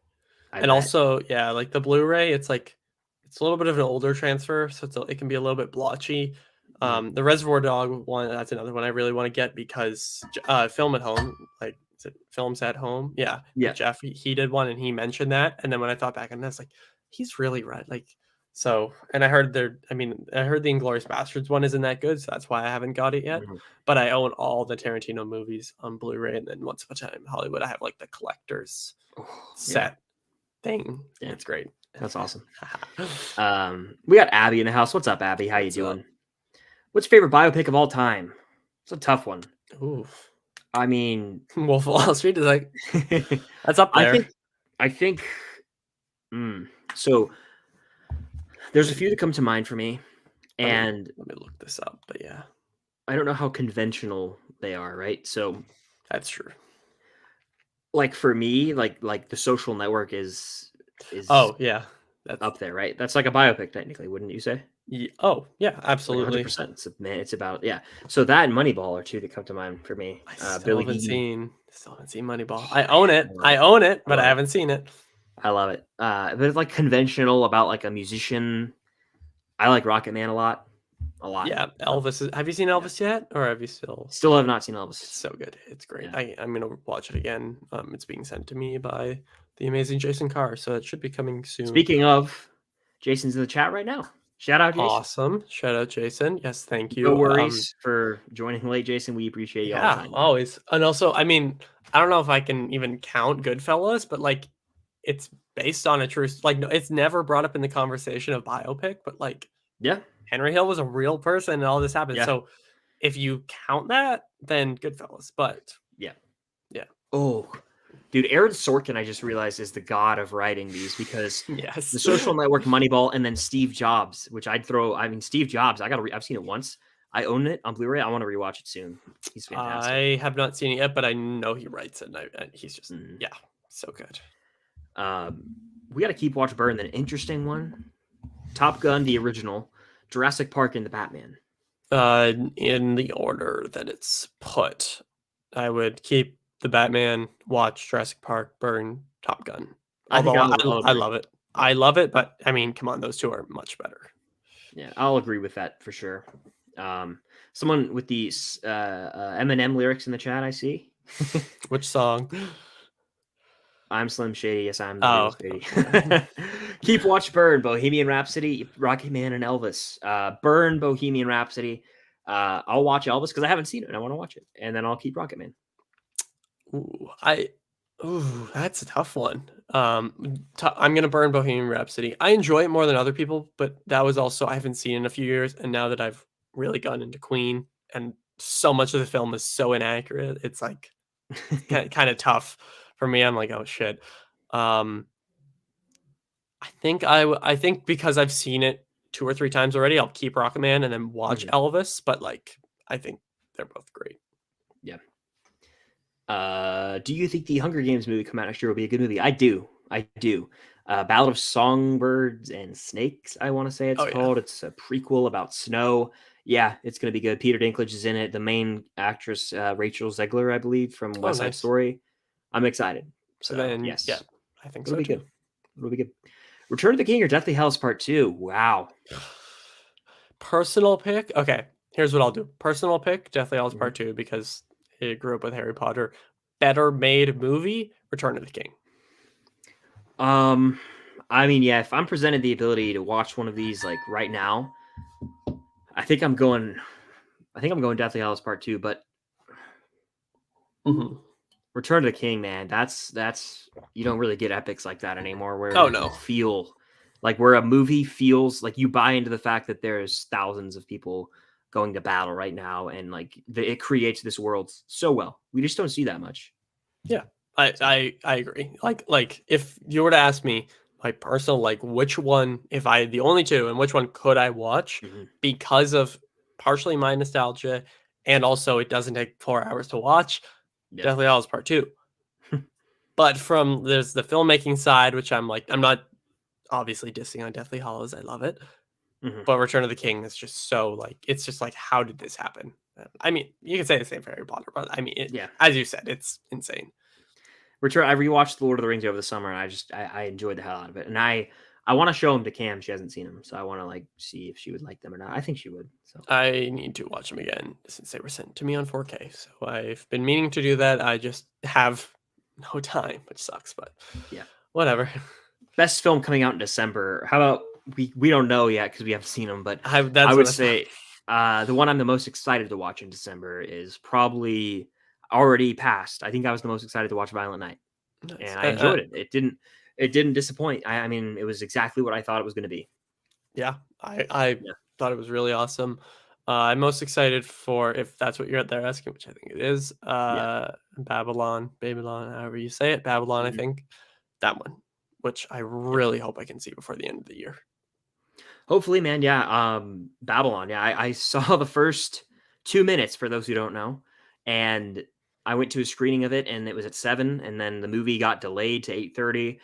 I And bet. also, yeah, like the Blu-ray, it's like it's a little bit of an older transfer, so it can be a little bit blotchy. Mhm. The Reservoir Dog one, that's another one I really want to get because Film at Home, like is it Films at Home? Yeah, Yeah. with Jeff, he did one and he mentioned that, and then when I thought back on this, like he's really right, like so. And I heard I heard the Inglourious Bastards one isn't that good, so that's why I haven't got it yet. Mhm. But I own all the Tarantino movies on Blu-ray, and then Once Upon a Time in Hollywood, I have like the collector's Oh, yeah. set thing. Yeah. It's great. That's awesome. We got Abby in the house. What's up, Abby? How you doing? What's your favorite biopic of all time? It's a tough one. Ooh, I mean, Wolf of Wall Street is like that's up I there. think. So there's a few that come to mind for me, and Let me look this up. But yeah, I don't know how conventional they are, right? So, that's true. like for me, like The Social Network is Oh yeah, that's up there, right? That's like a biopic, technically, wouldn't you say? oh yeah, Like absolutely. 100%. It's about yeah. So that and Moneyball are two that come to mind for me. I still Billy haven't Dean. seen Moneyball. I own it. love I it. own it, I but I love it. haven't seen it. I love it. But it's like conventional about like a musician. I like Rocket Man a lot. A lot. Yeah, So, Elvis. Have you seen yeah. Elvis yet, or have you still? Still have not seen It's Elvis. so good. It's great. Yeah. I'm gonna watch it again. It's being sent to me by the amazing Jason Carr, so it should be coming soon. Speaking of, Jason's in the chat right now. Shout out, Jason. Awesome. Shout out, Jason. Yes, thank you. No worries for joining late, Jason. We appreciate you all the Yeah, time. always. And also, I mean, I don't know if I can even count Goodfellas, but like it's based on a true like no, it's never brought up in the conversation of biopic, but like Yeah. Henry Hill was a real person and all this happened. Yeah. So if you count that, then Goodfellas. But Yeah. yeah. Oh, dude, Aaron Sorkin, I just realized, is the god of writing these because Yes. The Social Network, Moneyball, and then Steve Jobs, which I'd throw. I mean, Steve Jobs, I've seen it once. I own it on Blu-ray. I want to rewatch it soon. He's fantastic. I have not seen it yet, but I know he writes it, and he's just yeah, so good. We got to keep watch burn. An interesting one: Top Gun, the original, Jurassic Park, and the Batman. In the order that it's put, I would keep the Batman, watch Jurassic Park, burn Top Gun. Although I love it. I love it, but I mean, come on, those two are much better. Yeah, I'll agree with that for sure. Someone with these Eminem lyrics in the chat, I see. Which song? I'm Slim Shady. Yes, I'm the Oh, real Shady. Keep watch burn Bohemian Rhapsody, Rocket Man, and Elvis. Burn Bohemian Rhapsody. I'll watch Elvis because I haven't seen it and I want to watch it, and then I'll keep Rocket Man. That's a tough one. I'm gonna burn Bohemian Rhapsody. I enjoy it more than other people, but that was also I haven't seen it in a few years, and now that I've really gotten into Queen, and so much of the film is so inaccurate, it's like kind of tough for me. I'm like, oh shit. I think because I've seen it 2 or 3 times already, I'll keep Rocket Man and then watch Elvis. But like, I think they're both great. Yeah. Do you think the Hunger Games movie come out next year will be a good movie? I do. Ballad of Songbirds and Snakes, I want to say it's called. Yeah. It's a prequel about snow. Yeah, it's going to be good. Peter Dinklage is in it. The main actress, Rachel Zegler, I believe, from West Side Story. I'm excited. So then, yes. Yeah, I think it'll be good. It'll be good. Return of the King or Deathly Hallows Part 2. Wow. Personal pick? Okay, here's what I'll do. Personal pick, Deathly Hallows Part 2, because I grew up with Harry Potter. Better made movie, Return of the King. I mean, yeah, if I'm presented the ability to watch one of these like right now, I think I'm going Deathly Hallows Part 2, but Return of the King, man, that's you don't really get epics like that anymore where feel like where a movie feels like you buy into the fact that there's thousands of people going to battle right now and like it creates this world so well. We just don't see that much. Yeah. I agree. Like if you were to ask me my personal like which one if I had the only two and which one could I watch because of partially my nostalgia and also it doesn't take 4 hours to watch, Deathly Hallows Part 2. But there's the filmmaking side, which I'm not obviously dissing on Deathly Hallows. I love it. But Return of the King is just so like it's just like how did this happen? I mean, you can say the same for Harry Potter, but I mean, Yeah. as you said, it's insane. I rewatched The Lord of the Rings over the summer, and I enjoyed the hell out of it. And I want to show them to Cam. She hasn't seen them, so I want to like see if she would like them or not. I think she would. So I need to watch them again since they were sent to me on 4K. So I've been meaning to do that. I just have no time, which sucks, but yeah, whatever. best film coming out in December. How about we don't know yet because we haven't seen them, but I would say the one I'm the most excited to watch in December is probably already passed. I think I was the most excited to watch Violent Night, and I enjoyed it. It didn't disappoint. I mean, it was exactly what I thought it was going to be. Yeah, I thought it was really awesome. I'm most excited for, if that's what you're out there asking, which I think it is, Babylon, however you say it, Babylon, I think. That one, which I really hope I can see before the end of the year. Hopefully, man. Yeah. Babylon. Yeah. I saw the first 2 minutes for those who don't know. And I went to a screening of it and it was at 7. And then the movie got delayed to 8:30.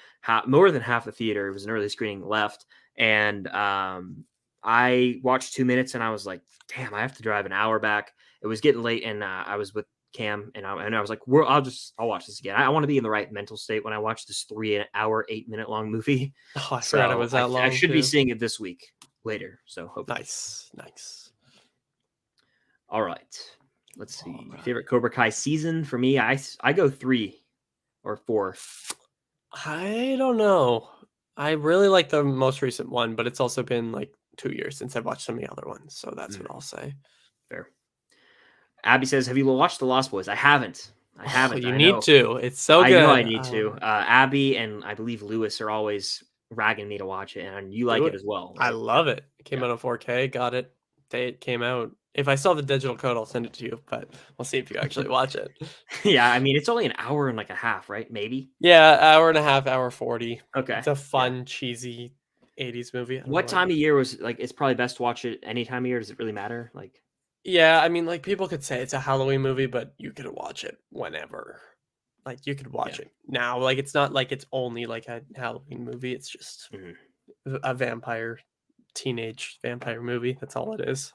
More than half the theater, it was an early screening, left. And I watched 2 minutes and I was like, damn, I have to drive an hour back. It was getting late and I was with Cam and I was like, I'll watch this again. I want to be in the right mental state when I watch this 3-hour, 8-minute long movie. Oh, I forgot it was that long. I should be seeing it this week later. So hopefully. Nice. All right. Let's see. Favorite Cobra Kai season for me, I go 3 or 4. I don't know. I really like the most recent one, but it's also been like 2 years since I've watched so many other ones. So that's what I'll say. Fair. Abby says, "Have you watched The Lost Boys?" I haven't. You need to. It's so good. I know I need to. Abby and I believe Lewis are always ragging me to watch it, and you like it as well. Right? I love it. It came out on 4K. Got it. Day it came out. If I saw the digital code, I'll send it to you, but we'll see if you actually watch it. Yeah, I mean, it's only an hour and like a half, right? Maybe. Yeah, hour and a half, hour 40. Okay. It's a fun, cheesy 80s movie. What time of year was like? It's probably best to watch it any time of year. Does it really matter? Like. Yeah, I mean, like people could say it's a Halloween movie, but you could watch it whenever. Like you could watch it now. Like it's not like it's only like a Halloween movie. It's just a teenage vampire movie. That's all it is.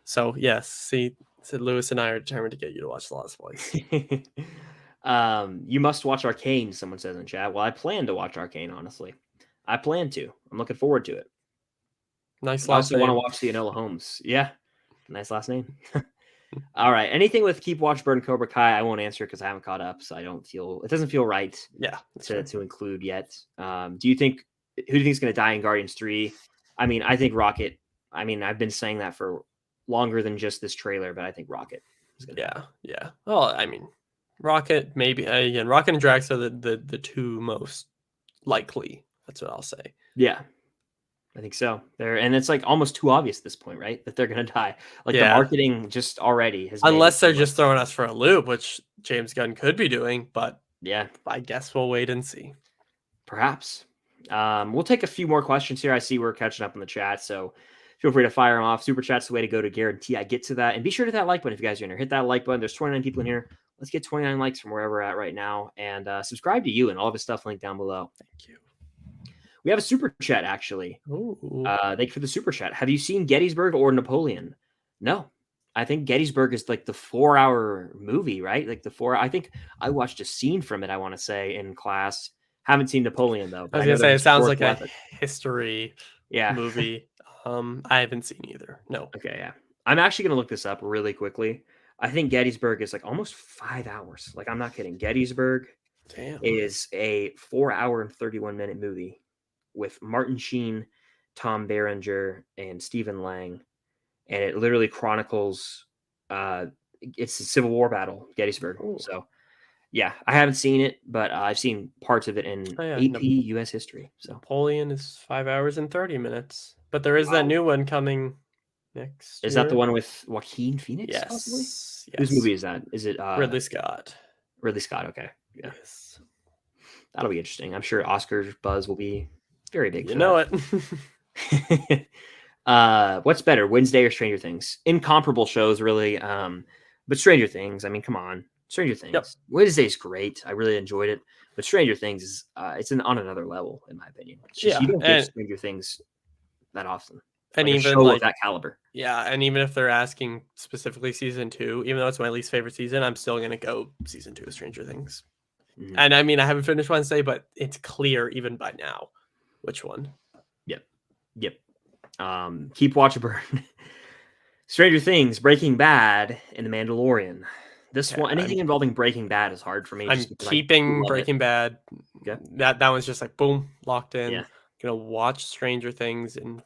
So yes, see, Lewis and I are determined to get you to watch The Lost Boys. You must watch Arcane. Someone says in chat. Well, I plan to watch Arcane. Honestly, I plan to. I'm looking forward to it. Nice last name. I also want to watch the Enola Holmes. Yeah. Nice last name. All right. Anything with Keep Watch Burn Cobra Kai, I won't answer because I haven't caught up, so it doesn't feel right. Yeah, to include yet. Who do you think is going to die in Guardians 3? I mean, I think Rocket. I mean, I've been saying that for longer than just this trailer, but I think Rocket is going to die. Yeah. Well, I mean, Rocket maybe again. Rocket and Drax are the two most likely. That's what I'll say. Yeah. I think so. And it's like almost too obvious at this point, right? That they're going to die. Like the marketing just already has. Unless they're just throwing us for a loop, which James Gunn could be doing, but yeah, I guess we'll wait and see. Perhaps. We'll take a few more questions here. I see we're catching up in the chat, so feel free to fire them off. Super chat's the way to go to guarantee I get to that. And be sure to hit that like button if you guys are in here. Hit that like button. There's 29 people in here. Let's get 29 likes from wherever we're at right now. And subscribe to you and all of his stuff linked down below. Thank you. We have a super chat, actually. Thank you for the super chat. Have you seen Gettysburg or Napoleon? No. I think Gettysburg is like the 4-hour movie, right? Like I think I watched a scene from it, I want to say, in class. Haven't seen Napoleon, though. I was going to say, it sounds like a history movie. I haven't seen either. No. Okay, yeah. I'm actually going to look this up really quickly. I think Gettysburg is like almost 5 hours. Like, I'm not kidding. Gettysburg is a 4-hour and 31-minute movie with Martin Sheen, Tom Berenger, and Stephen Lang. And it literally chronicles it's a Civil War battle, Gettysburg. Ooh. So yeah, I haven't seen it, but I've seen parts of it in AP US history. So Napoleon is 5 hours and 30 minutes. But there is that new one coming next Is that the one with Joaquin Phoenix? Yes. Possibly? Yes. Whose movie is that? Is it Ridley Scott? Ridley Scott, okay. Yeah. Yes. That'll be interesting. I'm sure Oscar buzz will be very big. You know it. What's better, Wednesday or Stranger Things? Incomparable shows, really. But Stranger Things, I mean, come on. Stranger Things. Yep. Wednesday's great. I really enjoyed it. But Stranger Things is on another level, in my opinion. It's just, you don't get Stranger Things that often. And like a even show of like that caliber. yeah, and even if they're asking specifically season 2, even though it's my least favorite season, I'm still gonna go season 2 of Stranger Things. Mhm. And I mean, I haven't finished Wednesday, but it's clear even by now which one. Yep. Keep watching burn. Stranger Things, Breaking Bad, and The Mandalorian. This Okay, one, anything involving Breaking Bad is hard for me I'm just because I do keeping love it. Breaking Bad. Okay. That one's just like boom, locked in. Yeah. Gonna watch Stranger Things, and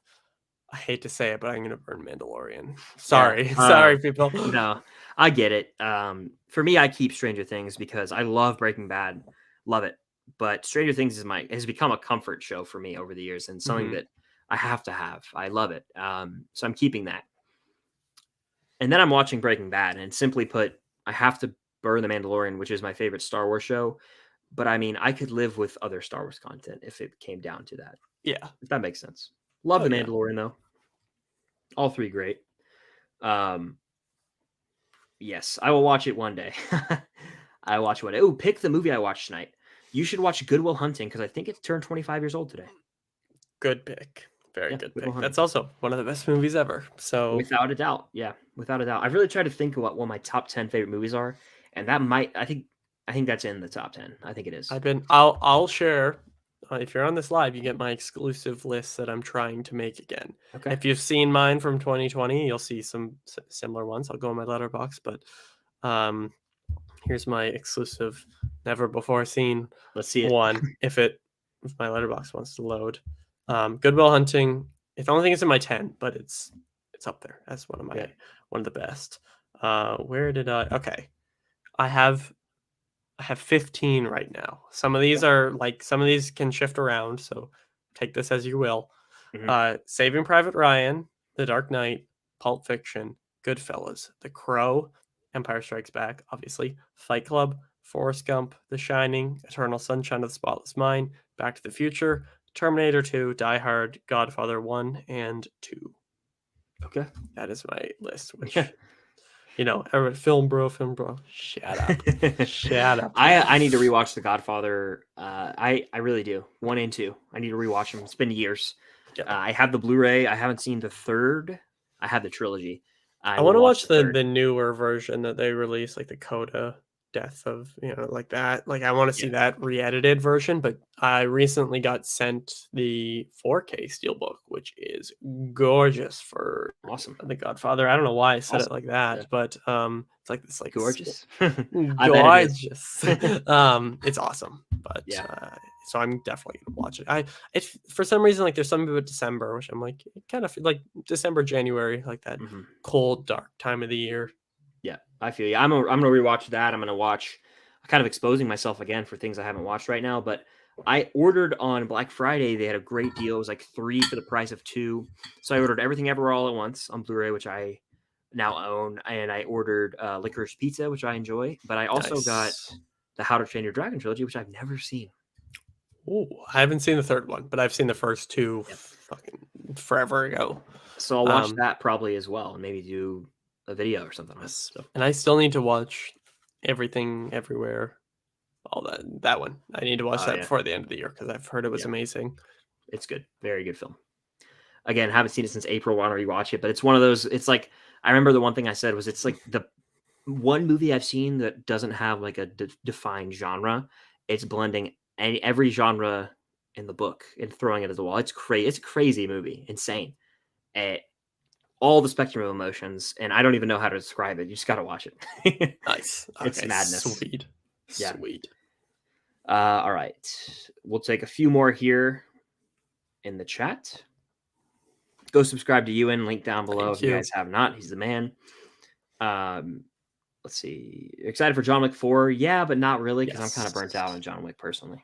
I hate to say it, but I'm gonna burn Mandalorian. Yeah. Sorry, sorry, people. No, I get it. For me, I keep Stranger Things because I love Breaking Bad, love it. But Stranger Things has become a comfort show for me over the years and something Mhm. that I have to have. I love it. So I'm keeping that. And then I'm watching Breaking Bad, and simply put, I have to burn The Mandalorian, which is my favorite Star Wars show. But I mean, I could live with other Star Wars content if it came down to that. Yeah. If that makes sense. Love Oh The yeah. Mandalorian though. All three great. Um, yes, I will watch it one day. I watch one day. Oh, pick the movie I watched tonight. You should watch Good Will Hunting because I think it turned 25 years old today. Good pick. Very Yeah, good Good Will pick. Hunting. That's also one of the best movies ever. So Without a doubt. Yeah, without a doubt. I've really tried to think of what my top 10 favorite movies are, and that might I think that's in the top 10. I think it is. I'll share. If you're on this live, you get my exclusive list that I'm trying to make again. Okay. If you've seen mine from 2020, you'll see some similar ones. I'll go in my letterbox, but um, here's my exclusive, never before seen Let's see it. one. If my letterbox wants to load, Good Will Hunting. If I don't think it's in my 10, but it's up there. That's Yeah. one of the best. Where did I? Okay, I have 15 right now. Some of these can shift around, so take this as you will. Mhm. Saving Private Ryan, The Dark Knight, Pulp Fiction, Goodfellas, The Crow, Empire Strikes Back, obviously, Fight Club, Forrest Gump, The Shining, Eternal Sunshine of the Spotless Mind, Back to the Future, Terminator 2, Die Hard, Godfather 1 and 2. Okay. That is my list, Yeah. which everybody, film bro. Shut up. Shut up. I need to rewatch The Godfather. I really do. 1 and 2. I need to rewatch them. It's been years. Yeah. I have the Blu-ray. I haven't seen the third. I have the trilogy. I I will want to watch watch the the third. newer version that they released, like the Coda death of like that. Like I want to see Yeah. that re-edited version, but I recently got sent the 4K steelbook, which is gorgeous for Awesome. The Godfather. I don't know why I said it Awesome. like that, Yeah. but it's like this Gorgeous. I bet it is. gorgeous. It's awesome, but Yeah. so I'm definitely gonna watch it. It's for some reason like there's something about December, which I'm like it kind of like December, January, like that Mhm. cold, dark time of the year. Yeah, I feel you. I'm gonna rewatch that. I'm gonna watch. Kind of exposing myself again for things I haven't watched right now. But I ordered on Black Friday. They had a great deal. It was like 3 for the price of 2. So I ordered Everything Ever All at Once on Blu-ray, which I now own, and I ordered Licorice Pizza, which I enjoy. But I also got Nice. the How to Train Your Dragon trilogy, which I've never seen. Ooh, I haven't seen the third one, but I've seen the first two Yep. fucking forever ago. So I'll watch Um, that probably as well, and maybe do a video or something on it. yes. So And I still need to watch Everything Everywhere. All that one. I need to watch that yeah, before the end of the year because I've heard it was yeah, amazing. it's good, very good film. Again, haven't seen it since April. Want to rewatch it, but it's one of those. It's like I remember the one thing I said was it's like the one movie I've seen that doesn't have like a defined genre. It's blending every genre in the book and throwing it at the wall. It's crazy. It's a crazy movie, insane. All the spectrum of emotions, and I don't even know how to describe it. You just got to watch it. Nice. It's Okay, madness. Sweet. Yeah. Sweet. All right, we'll take a few more here in the chat. Go subscribe to Ewan. Link down below Thank if you you. guys have not. He's the man. Let's see. Excited for John Wick 4? Yeah, but not really because I'm kind of burnt out on John Wick personally.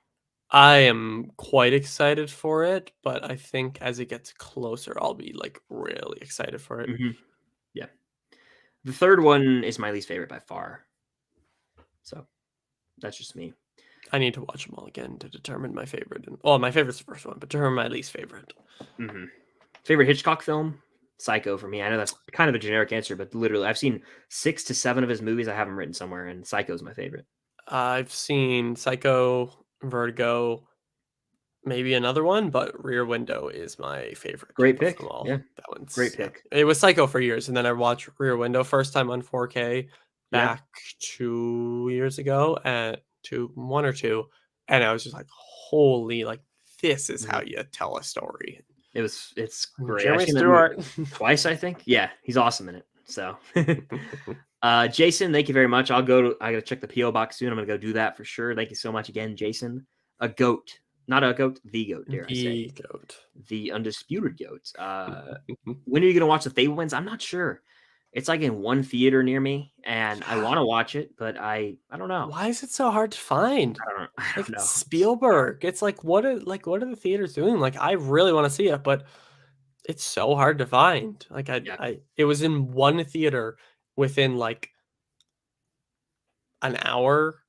I am quite excited for it, but I think as it gets closer, I'll be like really excited for it. Mm-hmm. Yeah. The third one is my least favorite by far. So that's just me. I need to watch them all again to determine my favorite. Well, my favorite's the first one, but determine my least favorite. Mm-hmm. Favorite Hitchcock film? Psycho for me. I know that's kind of a generic answer, but literally, I've seen 6 to 7 of his movies. I have them written somewhere, and Psycho's my favorite. I've seen Psycho, Vertigo, maybe another one, but Rear Window is my favorite Great of them pick. all. Yeah, That great one's yeah. pick. It was Psycho for years, and then I watched Rear Window first time on 4K Yeah. back 2 years ago, and 1 or 2, and I was just like, "Holy, like, this is how Mhm. you tell a story." It's great. I've Jeremy seen that movie Stewart. twice, I think. Yeah, he's awesome in it. So, Jason, thank you very much. I gotta check the PO box soon. I'm gonna go do that for sure. Thank you so much again, Jason. A goat, not a goat, the goat. Dare I say, The GOAT. the undisputed goat. When are you gonna watch the Fablemans? I'm not sure. It's like in one theater near me, and I want to watch it, but I don't know. Why is it so hard to find? I don't know. I Like, don't it's know. Spielberg. It's like, what are the theaters doing? Like, I really wanna see it, but it's so hard to find. Like, Yeah. it was in one theater within, like, an hour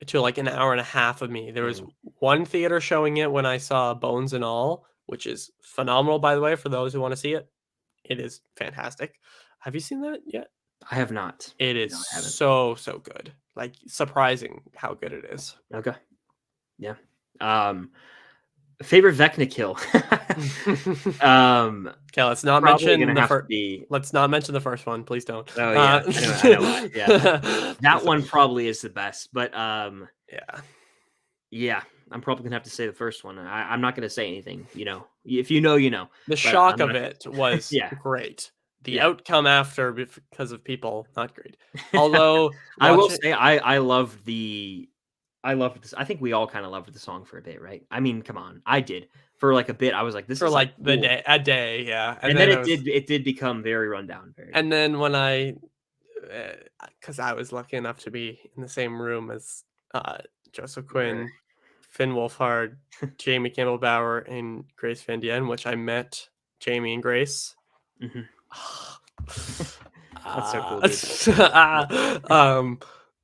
to, like, an hour and a half of me. There was Mhm. one theater showing it when I saw Bones and All, which is phenomenal, by the way, for those who wanna see it. It is fantastic. Have you seen that yet? I have not. It No, is I haven't. so, so good. Like, surprising how good it is. Okay. Yeah. Um, Favorite Vecna kill. um, Okay, Probably gonna have to be. let's not mention the first one, please don't. Oh yeah, I know why. Yeah, that Please don't. one probably is the best. But Yeah. yeah, I'm probably gonna have to say the first one. I'm not gonna say anything. You know, if you know, you know. The But shock I'm of not. it was Yeah, great. The yeah. outcome after because of people, not great. Although, I will watch it say I love the. I loved this. I think we all kind of loved the song for a bit, right? I mean, come on, I did for like a bit. I was like, this for, is like like, cool. a day, yeah, and And then then it was it did become very rundown, very. and then when I because I was lucky enough to be in the same room as, uh, Joseph Sure. Quinn, Finn Wolfhard, Jamie Campbell Bower, and Grace Van Dien, which I met Jamie and Grace. Mhm. That's so Ah, cool, dude. Yeah.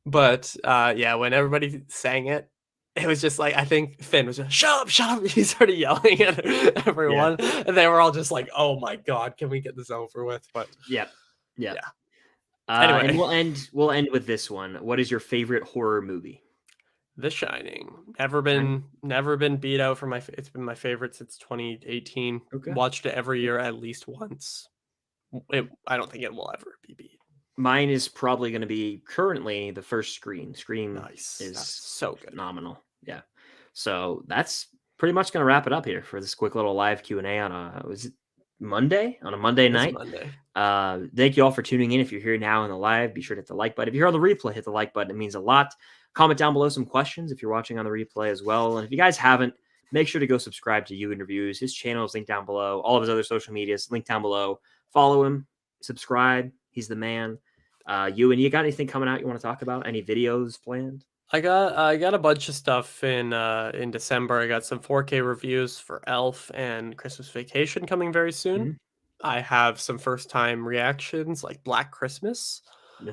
but, yeah, when everybody sang it, it was just like I think Finn was just, "Shut up, shut up." He started yelling at Yeah. everyone, and they were all just like, "Oh my god, can we get this over with?" But, Yep. Yep. yeah. And Anyway. we'll end with this one. What is your favorite horror movie? The Shining. Shining? Never been beat out for it's been my favorite since 2018. Okay. Watched it every year at least once. I don't think it will ever be beat. Mine is probably gonna be currently the first Scream. Scream Nice. That's is so good. phenomenal. Yeah. So that's pretty much gonna wrap it up here for this quick little live Q&A on a was it Monday? On a Monday It's night. Monday. Thank you all for tuning in. If you're here now in the live, be sure to hit the like button. If you're on the replay, hit the like button. It means a lot. Comment down below some questions if you're watching on the replay as well. And if you guys haven't, make sure to go subscribe to Ewan Reviews. His channel is linked down below. All of his other social medias linked down below. Follow him, subscribe. He's the man. Ewan, you got anything coming out you want to talk about? Any videos planned? I got a bunch of stuff in December. I got some 4K reviews for Elf and Christmas Vacation coming very soon. Mhm. I have some first time reactions like Black Christmas. Yeah.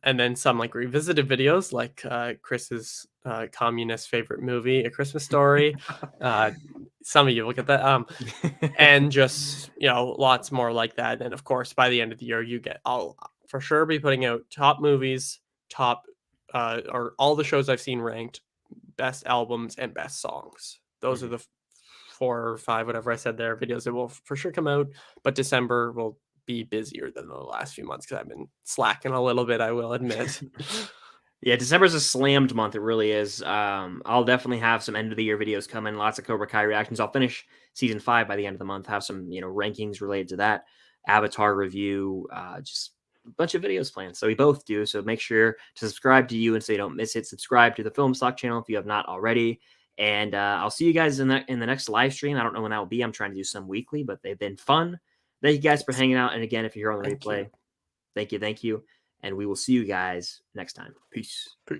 And then some like revisited videos like Chris's communist favorite movie, A Christmas Story. Uh, some of you look at that. And just lots more like that. And of course, by the end of the year, I'll for sure be putting out top movies, top or all the shows I've seen ranked, best albums and best songs. Those are Mhm. the 4 or 5, whatever I said there, videos that will for sure come out. But December will be busier than the last few months because I've been slacking a little bit, I will admit. Yeah, December's a slammed month. It really is. I'll definitely have some end of the year videos coming. Lots of Cobra Kai reactions. I'll finish season 5 by the end of the month. Have some rankings related to that. Avatar review. Just a bunch of videos planned. So we both do. So make sure to subscribe to you and so you don't miss it. Subscribe to the Film Stock channel if you have not already. And I'll see you guys in the next live stream. I don't know when that will be. I'm trying to do some weekly, but they've been fun. Thank you guys for Yes. hanging out. And again, if you're here on the Thank you. replay, thank you. And we will see you guys next time. Peace. Peace.